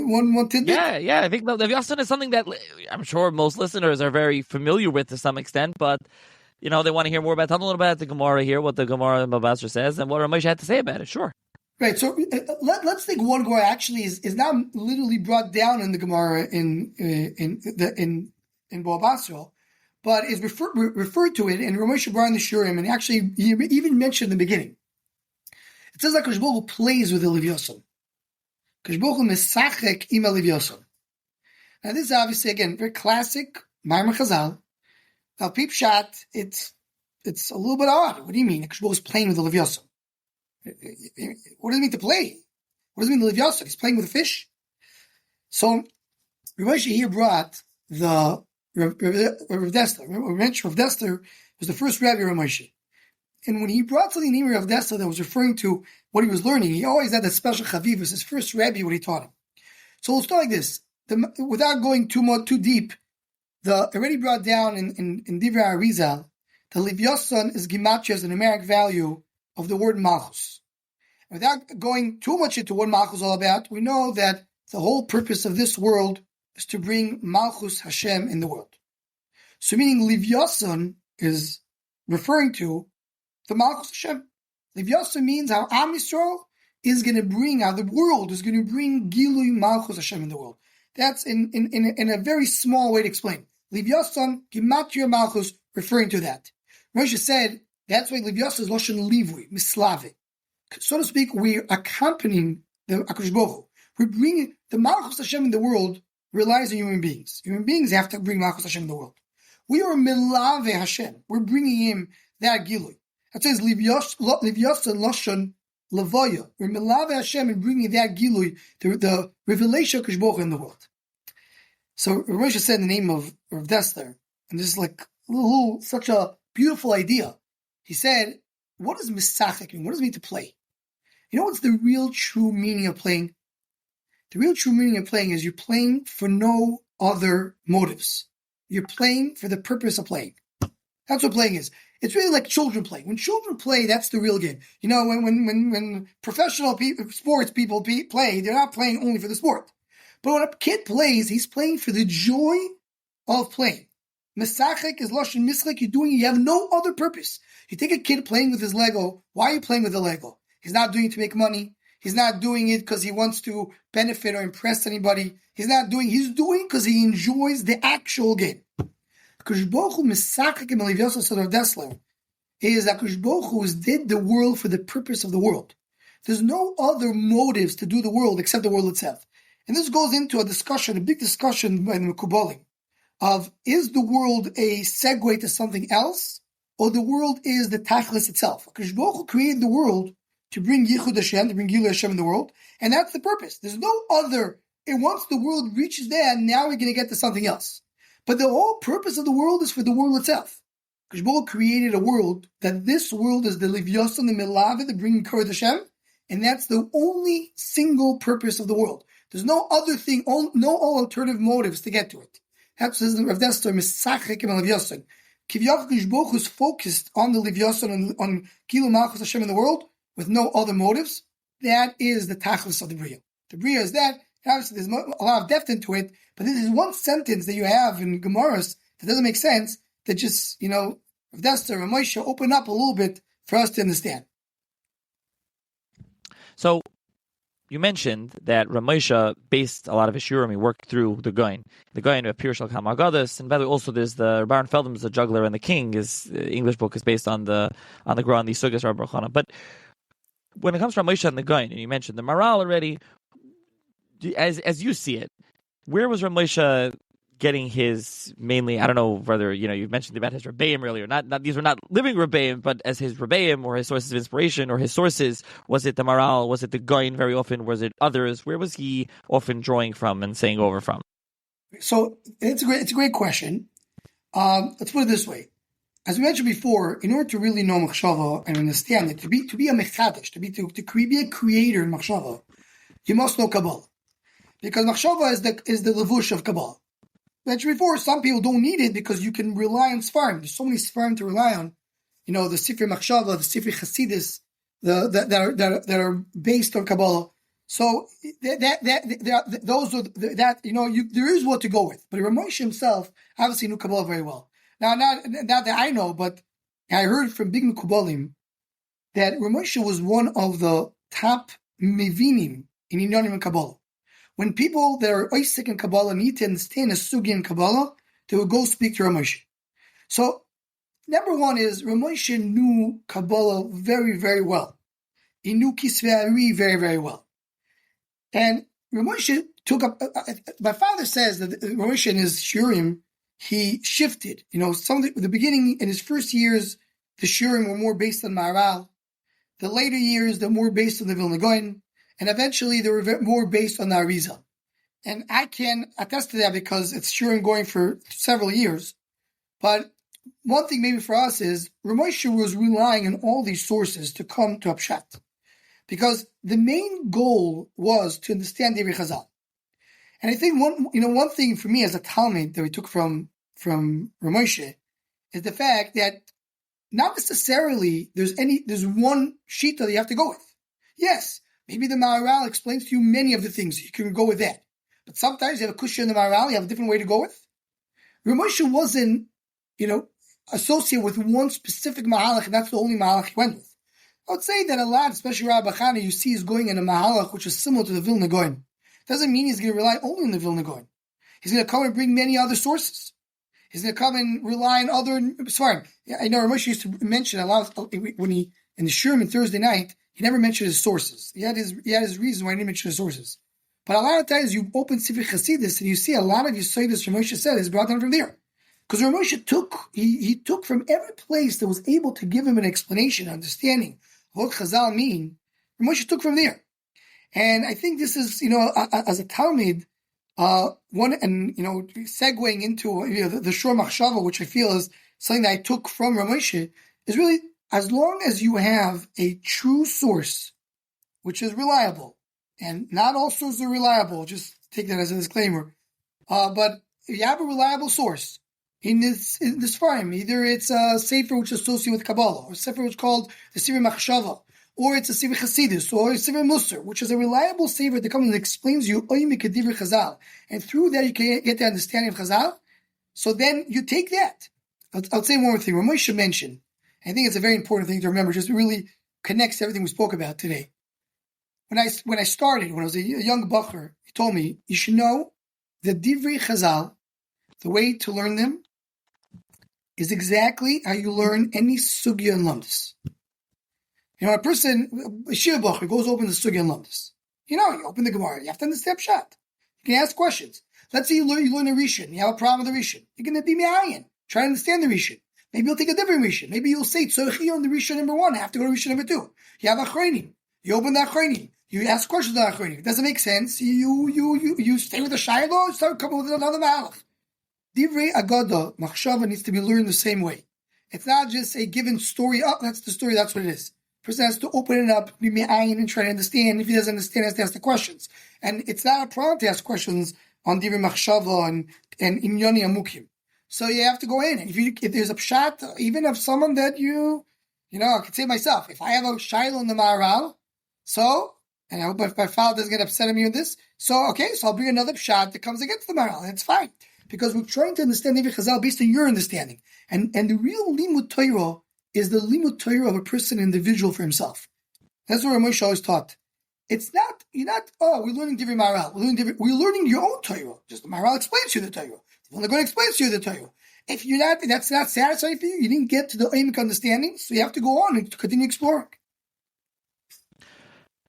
One tidbit?
Yeah. I think the Livyason is something that I'm sure most listeners are very familiar with to some extent, but they want to hear more about. Tell them a little bit about the Gemara here, what the Gemara in Babasra says, and what Ramosha had to say about it. Sure.
Right, so let's think one Gemara actually is not literally brought down in the Gemara in Bo Basra, but is referred to it in Ramosha Bar in the Shurim, and actually he even mentioned in the beginning. It says that Kadosh Baruch Hu plays with the Livyason. Kadosh Baruch Hu mesachek im Livyason. Now this is obviously again very classic Maimar Chazal. Now peep shot, it's a little bit odd. What do you mean? Kadosh Baruch Hu is playing with the Livyason. What does it mean to play? What does it mean to Livyason? He's playing with a fish. So Rav here brought the Rav Dessler. Remember, we mentioned Rav Dessler was the first Rabbi of Moshe. And when he brought something named Rav Dessler that was referring to what he was learning, he always had that special chavivus, his first Rabbi, what he taught him. So we'll start like this. Without going too deep, already brought down in Divrei Arizal, the Livyason is gematria as a numeric value of the word Malchus. Without going too much into what Malchus is all about, we know that the whole purpose of this world is to bring Malchus Hashem in the world. So meaning Livyason is referring to the Malchus Hashem. Livyason means how Am Yisrael is going to bring, how the world is going to bring Gilui Malchus Hashem in the world. That's in a very small way to explain. Livyason, Gematria Malchus, referring to that. Moshe said, that's why Livyason is Loshen Livui, Mislave. So to speak, we're accompanying the HaKadosh Baruch Hu. We're bringing the Malchus Hashem in the world relies on human beings. Human beings have to bring Malchus Hashem in the world. We are Milave Hashem. We're bringing him that Gilui. That says Livyason Loshen Lavoya. We're Milave Hashem and bringing that Gilui, the revelation of HaKadosh Baruch Hu in the world. So Moshe said in the name of Dessler, and this is like such a beautiful idea. He said, what does misachek mean? What does it mean to play? You know what's the real true meaning of playing? The real true meaning of playing is you're playing for no other motives. You're playing for the purpose of playing. That's what playing is. It's really like children playing. When children play, that's the real game. When professional sports people play, they're not playing only for the sport. But when a kid plays, he's playing for the joy of playing. Mesachek is lashon mischek. You have no other purpose. You take a kid playing with his Lego. Why are you playing with the Lego? He's not doing it to make money. He's not doing it because he wants to benefit or impress anybody. He's doing it because he enjoys the actual game. HaKadosh Baruch Hu mesachek im Livyason son of Dessler is HaKadosh Baruch Hu did the world for the purpose of the world. There's no other motives to do the world except the world itself. And this goes into a big discussion by the Mekubalim, of is the world a segue to something else, or the world is the tachlis itself. HaKadosh Baruch Hu created the world to bring Yichud Hashem, to bring Gilui Hashem in the world, and that's the purpose. There's no other, and once the world reaches there, now we're going to get to something else. But the whole purpose of the world is for the world itself. HaKadosh Baruch Hu created a world, that this world is the Livyason, the Milave, the bringing Kavod Hashem, and that's the only single purpose of the world. There's no other thing, no alternative motives to get to it. That's what Rav Dessler, Misachek im Livyason. Kivyach HaKadosh Baruch Hu is focused on the Livyason, on Gilui Malchus Hashem in the world, with no other motives. That is the tachlis of the Bria. The Bria is that. Obviously, there's a lot of depth into it, but this is one sentence that you have in Gemaras that doesn't make sense, that just, Rav Dessler and Moshe open up a little bit for us to understand.
So you mentioned that Ramosha based a lot of his shiurim, he worked through the Goin. The Goin of Pirush al Aggadata, and by the way, also there's the Baron Feldman's The Juggler and the King. His English book is based on the Gra and the Sugas Rabbi Chana. But when it comes to Ramosha and the Goin, and you mentioned the Maral already, as you see it, where was Ramosha getting his mainly? I don't know whether you mentioned about his Rebbeim earlier. Not these were not living Rebbeim, but as his Rebbeim or his sources of inspiration or his sources. Was it the Maral? Was it the Goin very often? Was it others? Where was he often drawing from and saying over from?
So it's a great question. Let's put it this way. As we mentioned before, in order to really know Machshava and understand it, to be a mechadish, to be a creator in Machshava, you must know Kabbalah, because Machshava is the levush of Kabbalah. Mentioned before, some people don't need it because you can rely on Sfarim. There's so many Sfarim to rely on. The Sifri Machshava, the Sifri Chasidis, that are based on Kabbalah. So there is what to go with. But Ramosh himself obviously knew Kabbalah very well. Now, not that I know, but I heard from big Mekubalim that Ramosh was one of the top Mevinim in Inyanim and Kabbalah. When people that are Isaac in Kabbalah need to understand a sugi in Kabbalah, they will go speak to Ramosh. So, number one is Ramosh knew Kabbalah very, very well. He knew Kisvei Ari very, very well. And Ramosh took up. My father says that Ramosh in his Shurim, he shifted. Some of the beginning in his first years, the Shurim were more based on Maharal. The later years, they're more based on the Vilna Gaon. And eventually, they were more based on the Arizal. And I can attest to that because it's sure going for several years. But one thing maybe for us is Ramosh was relying on all these sources to come to Upshat. Because the main goal was to understand Divrei Chazal. And I think one thing for me as a Talmud that we took from Ramosh is the fact that not necessarily there's one sheet that you have to go with. Yes, maybe the Maharal explains to you many of the things. You can go with that. But sometimes you have a Kushya in the Maharal, you have a different way to go with. Ramosh wasn't, associated with one specific Mahalach, and that's the only Mahalach he went with. I would say that a lot, especially Rabbi Chana, you see is going in a Mahalach which is similar to the Vilna Gaon. Doesn't mean he's going to rely only on the Vilna Gaon. He's going to come and bring many other sources. He's going to come and rely on other Svarim. I know Ramosh used to mention a lot when he in the Shurim on Thursday night. He never mentioned his sources. He had his reason why he didn't mention his sources. But a lot of times you open Sifri Chasidis and you see a lot of Yesodis Ramosh said is brought down from there. Because Ramosh took from every place that was able to give him an explanation, understanding of what Chazal mean. Ramosh took from there. And I think this is, as a Talmud, segueing into the Shor Machshava, which I feel is something that I took from Ramosh, is really, as long as you have a true source, which is reliable, and not all sources are reliable, just take that as a disclaimer, but if you have a reliable source in this frame, either it's a Sefer which is associated with Kabbalah, or a Sefer which is called the Sifri Machshava, or it's a Sifri Chasidus, or a Sifri Musar, which is a reliable Sefer that comes and explains you Oyim Kedivri Chazal, and through that you can get the understanding of Chazal. So then you take that. I'll say one more thing. Ramosh mentioned, I think it's a very important thing to remember, just really connects to everything we spoke about today. When I started, when I was a young bacher, he told me, you should know that Divrei Chazal, the way to learn them, is exactly how you learn any sugya and lumdus. A person, a Shiva bacher, goes open the sugya and lumdus. You open the Gemara, you have to understand Pshat. You can ask questions. Let's say you learn a Rishon, you have a problem with the Rishon. You're going to be me'ayin. Try to understand the Rishon. Maybe you'll take a different Rishon. Maybe you'll say, Tzorchi on the Rishon number 1, I have to go to Rishon number 2. You have Achronim. You open the Achronim. You ask questions on Achronim. It doesn't make sense. You stay with the Shiloh, start coming with another Malach. Divrei Aggadata, Machshava needs to be learned the same way. It's not just a given story. Oh, that's the story, that's what it is. Person has to open it up, be me'ayin, and try to understand. If he doesn't understand, he has to ask the questions. And it's not a problem to ask questions on Divrei Machshava and Inyoni Amukim. So you have to go in. If there's a pshat, even of someone that I could say myself, if I have a shiloh in the Maharal, and I hope my father doesn't get upset at me with this, so I'll bring another pshat that comes against the Maharal, and it's fine. Because we're trying to understand Divrei Chazal based on your understanding. And the real limud Torah is the limud Torah of a person individual for himself. That's what Ramosh always taught. It's not, we're learning different Maharal. We're learning your own Torah. Just the Maharal explains to you the Torah. The only going to explain to you the Torah. If that's not satisfying for you, you didn't get to the Amic understanding, so you have to go on and continue exploring.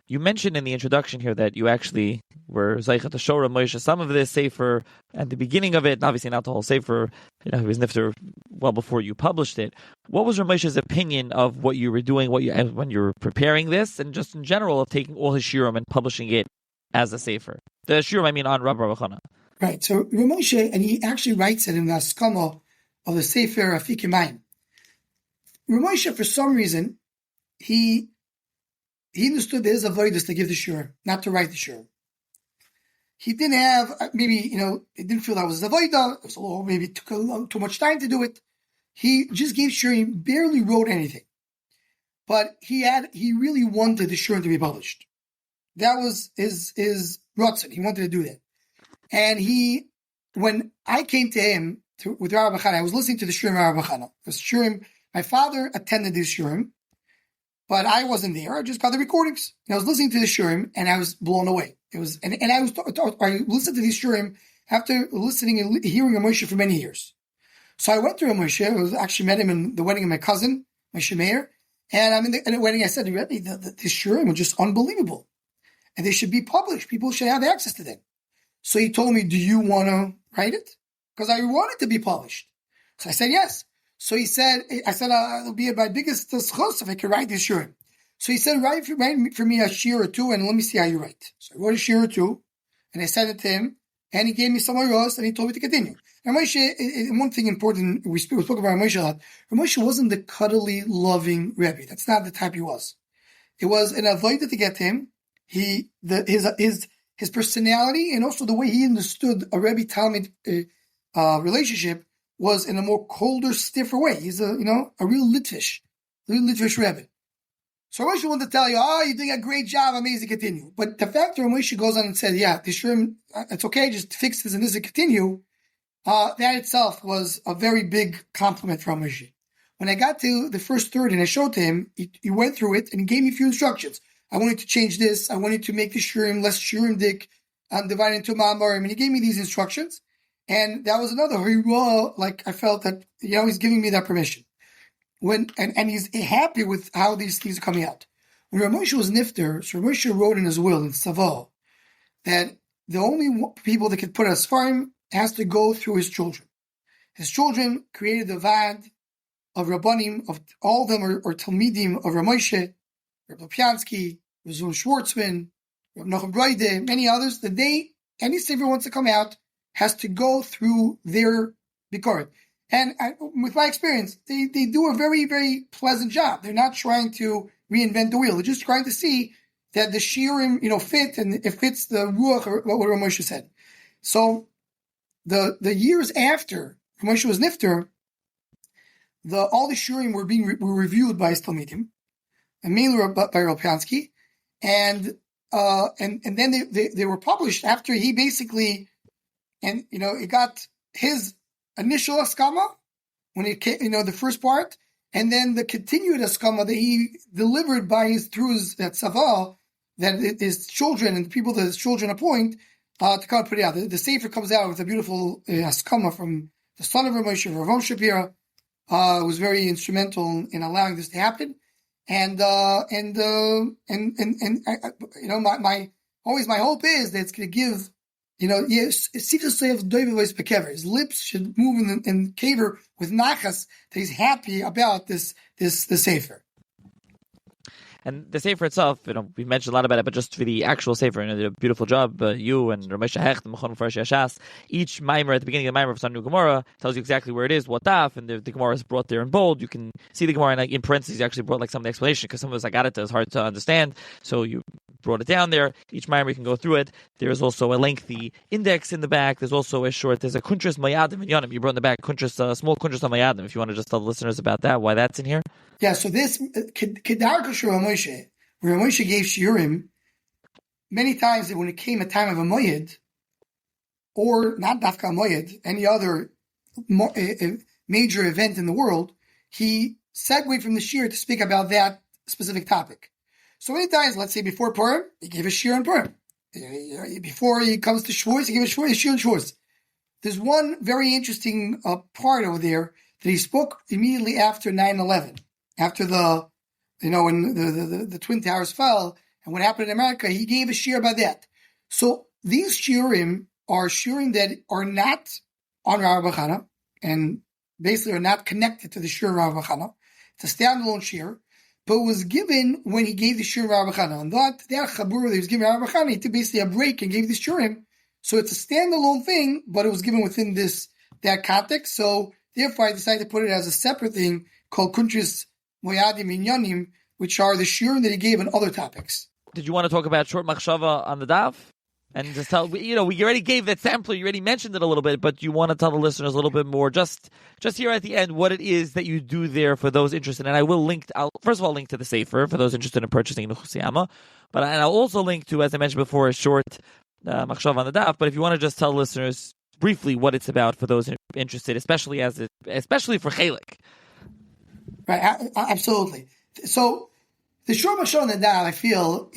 You mentioned in the introduction here that you actually were Zaycha to show Rav Moshe some of this Sefer at the beginning of it, and obviously not the whole Sefer. He was nifter well before you published it. What was Rav Moshe's opinion of what you were doing, when you were preparing this, and just in general of taking all his shiurim and publishing it as a Sefer? The shiurim, I mean, on Rabbi Chana.
Right. So Rav Moshe, and he actually writes it in the Askama of the Sefer Afik Mayim. Rav Moshe, for some reason, he understood there's a voidus to give the shiur, not to write the shiur. He didn't have, he didn't feel that was the voida. It was maybe took too much time to do it. He just gave shiur. He barely wrote anything, but he really wanted the shiur to be published. That was his ratzon. He wanted to do that, and when I came to him with Rabbi Chana, I was listening to the shiurim of Rabbi Chana. Because shiurim, my father attended these shiurim. But I wasn't there. I just got the recordings. And I was listening to the shurim, and I was blown away. I listened to these shurim after listening and hearing Rav Moshe for many years. So I went to Rav Moshe. I actually met him in the wedding of my cousin, Moshe Meir. And I'm in the wedding. I said, the shurim were just unbelievable, and they should be published. People should have access to them. So he told me, "Do you want to write it?" Because I want it to be published. So I said yes. So I said, it'll be my biggest schos if I could write this shiur. So he said, write for me a shiur or two, and let me see how you write. So I wrote a shiur or two, and I sent it to him, and he gave me some else, and he told me to continue. And Moshe, one thing important, we spoke about Moshe a lot. Moshe wasn't the cuddly, loving Rebbe. That's not the type he was. It was an avodah to get to him. His personality, and also the way he understood a Rebbe Talmud relationship, was in a more colder, stiffer way. He's a real Litvish Rebbe. So Moshe wanted to tell you, you're doing a great job, amazing, continue. But the fact that Moshe goes on and said, the shiurim, it's okay, just fix this and this and continue, that itself was a very big compliment from Moshe. When I got to the first third and I showed to him, he went through it and he gave me a few instructions. I wanted to change this. I wanted to make the shiurim less shiurim-dik, divide into ma'amarim, and he gave me these instructions. And that was another hurrah, like I felt that, he's giving me that permission. And he's happy with how these things are coming out. When Rav Moshe was nifter, so Rav Moshe wrote in his will in Savo that the only people that could put a Sfarim has to go through his children. His children created the Vad of Rabbanim, of all of them are Talmidim of Rav Moshe, Rav Lopiansky, Rav Zun Schwartzman, Rav Nachum Broide, many others, that any Sefer wants to come out has to go through their bikoret. And with my experience, they do a very, very pleasant job. They're not trying to reinvent the wheel. They're just trying to see that the shiurim, fit, and it fits the ruach, or what Rav Moshe said. So the years after Rav Moshe was nifter, all the shiurim were reviewed by his talmidim, and mainly by Rav Pansky, and then they were published after he basically. And, it got his initial askama when it came, the first part, and then the continued askama that he delivered through his tzava, that his children and the people that his children appoint, to come put it out. The Sefer comes out with a beautiful askama from the son of Rav Moshe, Rav Shapira, was very instrumental in allowing this to happen. And my hope is that it's going to give. His lips should move in kaver with nachas, that he's happy about the Sefer.
And the Sefer itself, we mentioned a lot about it, but just for the actual Sefer, did a beautiful job. You and Rav Moshe Hecht, the Mechon Mefarish Yashas, each Maimer at the beginning of the Maimer of Sanu Gemara tells you exactly where it is, what daf, and the Gemara is brought there in bold. You can see the Gemara in parentheses. You actually brought some of the explanation, because some of this Aggadata is hard to understand, so you brought it down there. Each Maimer you can go through it. There is also a lengthy index in the back. There's also there's a Kuntras Mayadim in Yonim. You brought in the back small Kuntras on Mayadim. If you want to just tell the listeners about that, why that's in here.
Yeah, so this Kedar Kashur Moshe, where Moshe gave shiurim, many times that when it came a time of a moyed, or not dafka moyed, any other major event in the world, he segued from the shiur to speak about that specific topic. So many times, let's say before Purim, he gave a shir on Purim. Before he comes to Shavuos, he gave a shir on Shavuos. There's one very interesting part over there that he spoke immediately after 9/11, after when the Twin Towers fell, and what happened in America. He gave a shir about that. So these shirim are shirim that are not on Rav Chana, and basically are not connected to the shir Rav Chana. It's a standalone shir, but was given when he gave the shir Rav Chana. And that chabur that he was giving Rav Chana, he took basically a break and gave the shirim. So it's a standalone thing, but it was given within that context. So therefore, I decided to put it as a separate thing called Kuntris Moyadim Inyanim, which are the shirim that he gave on other topics.
Did you want to talk about short Machshava on the daf? And just tell, we already gave that sampler, you already mentioned it a little bit, but you want to tell the listeners a little bit more, just here at the end, what it is that you do there for those interested. And I will I'll first of all link to the Sefer for those interested in purchasing Nuchusiyama, and I'll also link to, as I mentioned before, a short Machshava on the daf. But if you want to just tell listeners briefly what it's about for those interested, especially for Chelik.
Right, absolutely. So, the short Machshava on the daf, I feel,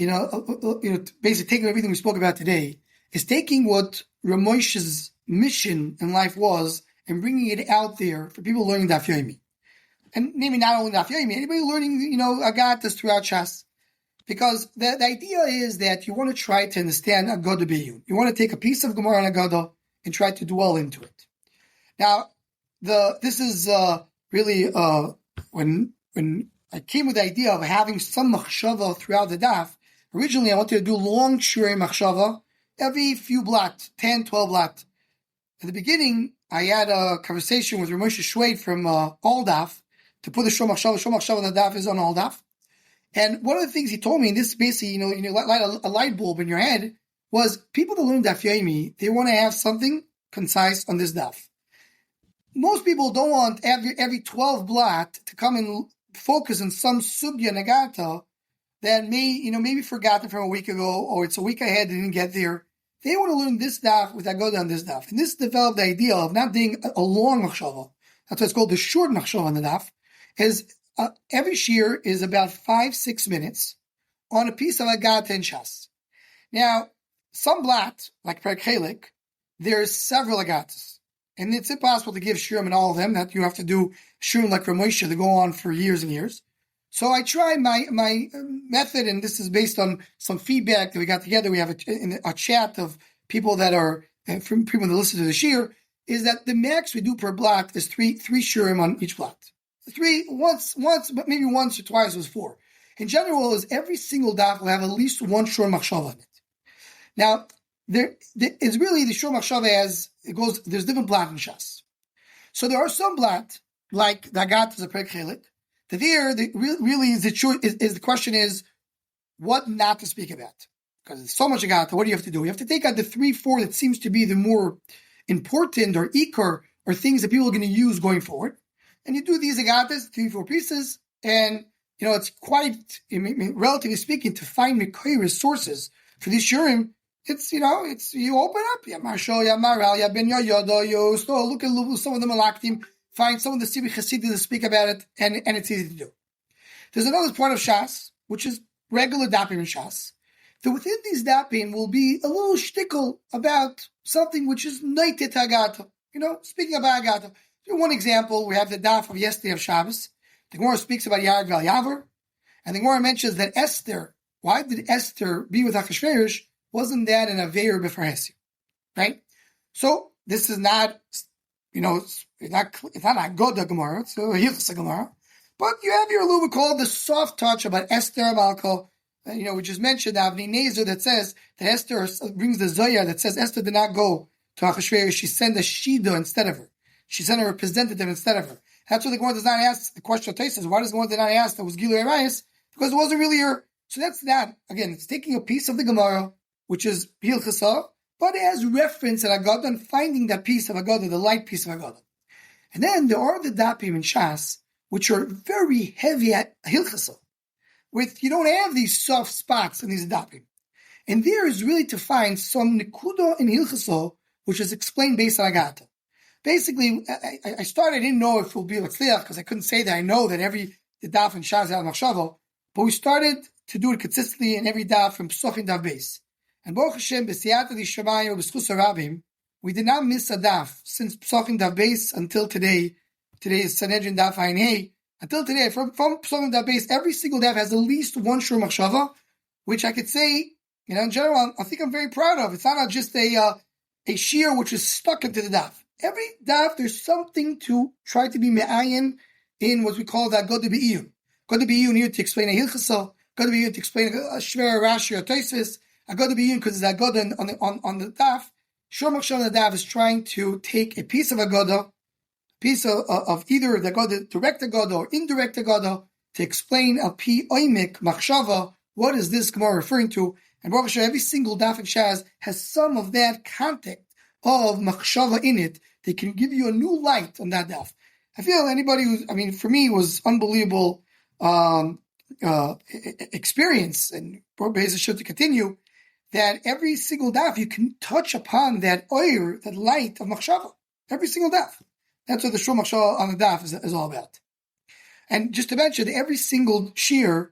basically taking everything we spoke about today, is taking what Ramoshe's mission in life was and bringing it out there for people learning Daf Yomi. And maybe not only Daf Yomi, anybody learning, Aggatas throughout Shas. Because the idea is that you want to try to understand Aggadah B'Yun. You want to take a piece of Gemara and Aggadah and try to dwell into it. Now, this is really when I came with the idea of having some machshava throughout the daf. Originally, I wanted to do long shirei machshava, every few blot, 10, 12 blot. At the beginning, I had a conversation with Ramoshe Shwed from All Daf to put the shor machshava on the daf is on All Daf. And one of the things he told me, and this basically, light a light bulb in your head, was people that learn Daf Yomi, they want to have something concise on this daf. Most people don't want every 12 blot to come and focus on some sugya nagata that maybe forgotten from a week ago, or it's a week ahead and didn't get there. They want to learn this daf with Aggadah on this daf. And this developed the idea of not doing a long machshava. That's why it's called the short machshava on the daf. Every shir is about 5-6 minutes on a piece of Aggadata and Shas. Now, some blat, like Perek Chelik, there's several Aggatas. And it's impossible to give shirim in all of them. That you have to do shirim like Ramoshe to go on for years and years. So I tried my method, and this is based on some feedback that we got together. We have a chat of people that are from people that listen to the shir. Is that the max we do per block is three shirim on each block. Once, but maybe once or twice was 4. In general, is every single daf will have at least one shor machshava on it. Now, it's really the shor machshava there's different blat in Shas. So there are some blat, like the Aggatas of Perek Chelik, that really is the question is what not to speak about. Because it's so much Aggadata, what do you have to do? You have to take out the 3-4 that seems to be the more important or ikar or things that people are going to use going forward. And you do these Aggatas, 3-4 pieces, and it's quite, relatively speaking, to find Mekayr sources for these shurim. It's you open up, Machshava, Maral, Ben Yoda, you start look at some of the Malaktim, find some of the Sibi Chassidim to speak about it, and it's easy to do. There's another part of Shas, which is regular dapim in Shas. That within these dapim will be a little shtickle about something which is Neitet Aggadata. Speaking about Aggadata. One example, we have the daf of yesterday of Shabbos. The Gemara speaks about Yarag Val Yavar, and the Gemara mentions that Esther. Why did Esther be with Achashverosh? Wasn't that an Aveir before Hesi? Right? So this is not, it's not Aggadah Gemara, it's a Yechezkel Gemara. But you have your little bit called the soft touch about Esther Malka, which is mentioned, Avni Nezer, that says that Esther brings the Zoya that says Esther did not go to Achashverosh, she sent a Shida instead of her. She sent a representative instead of her. That's what the Gemara does not ask. The question of Taisa is, why does the Gemara not ask that was Gilui Arayis? Because it wasn't really her. So that's that. Again, it's taking a piece of the Gemara, which is Hilchasa, but it has reference at Aggadah and finding that piece of Aggadah, the light piece of Aggadah. And then there are the Dapim in Shas, which are very heavy at Hilchasa. You don't have these soft spots in these Dapim. And there is really to find some Nekuda in Hilchasa, which is explained based on Aggadata. Basically, I didn't know if it will be L'tzliach, because I couldn't say that I know that the Daf in Shas had Machshava, but we started to do it consistently in every daf from Pesachim daf base. And Baruch Hashem, b'siyata d'shamayim b'schus harabim, we did not miss a daf since Pesachim daf base until today. Today is Sanhedrin daf Ayin Hey. Until today, from Pesachim daf base, every single daf has at least one shur machshava, which I could say, in general, I think I'm very proud of. It's not just a shear which is stuck into the daf. Every daf, there's something to try to be me'ayin in what we call the Aggadata b'iyun. Aggadata b'iyun here to explain a Yechezkel, Aggadata b'iyun to explain a Shver, Rashi, or Tosfos. Aggadata b'iyun because it's Aggadata on the daf. Shur machshava on the daf is trying to take a piece of Aggadata, piece of either the Aggadata, direct Aggadata or indirect Aggadata, to explain a pi oimik Machshava. What is this Gemara referring to? And Baruch Hashem, every single daf in Shaz has some of that content of Machshava in it. They can give you a new light on that daf. I feel anybody for me, it was unbelievable experience, and Be'ez Hashem to continue, that every single daf you can touch upon that oir, that light of Machshava. Every single daf. That's what the Shur Machshava on the daf is all about. And just to mention, every single shir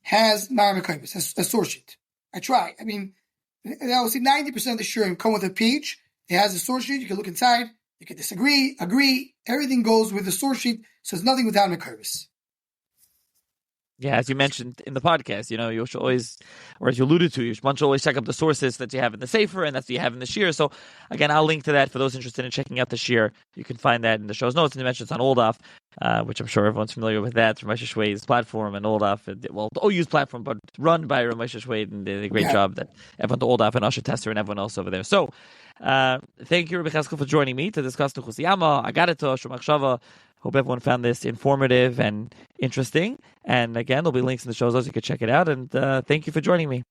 has Mara Mekaymis, has a source sheet. I try. I would say 90% of the shurim come with a page. It has a source sheet. You can look inside. You can disagree, agree. Everything goes with the source sheet. So there's nothing without Mekaymis.
Yeah, as you mentioned in the podcast, you should always, or as you alluded to, you should always check up the sources that you have in the Sefer and that's what you have in the Shir. So again, I'll link to that for those interested in checking out the Shir. You can find that in the show's notes, and you mentioned it's on Oldaf, which I'm sure everyone's familiar with that, from Moshe Shweid's platform, and Oldaf, the OU's platform, but run by Moshe Shweid, and did a great job that everyone to Oldaf and Asher Tester and everyone else over there. So thank you, Rabbi Yechezkel, for joining me to discuss the Chusiyama, Aggadata, Shur Machshava. Hope everyone found this informative and interesting. And again, there'll be links in the shows, so you can check it out. And thank you for joining me.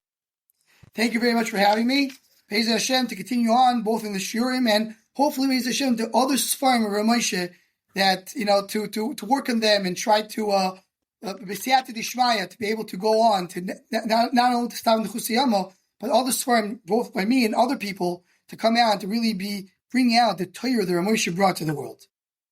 Thank you very much for having me. Be'ez Hashem to continue on, both in the Shurim and hopefully Be'ez Hashem to other Sfarim of Moshe, that to work on them and try to b'siyata d'shmaya to be able to go on to not only to stop in the Chusiyama, but other Sfarim, both by me and other people, to come out and to really be bringing out the Torah that Moshe brought to the world.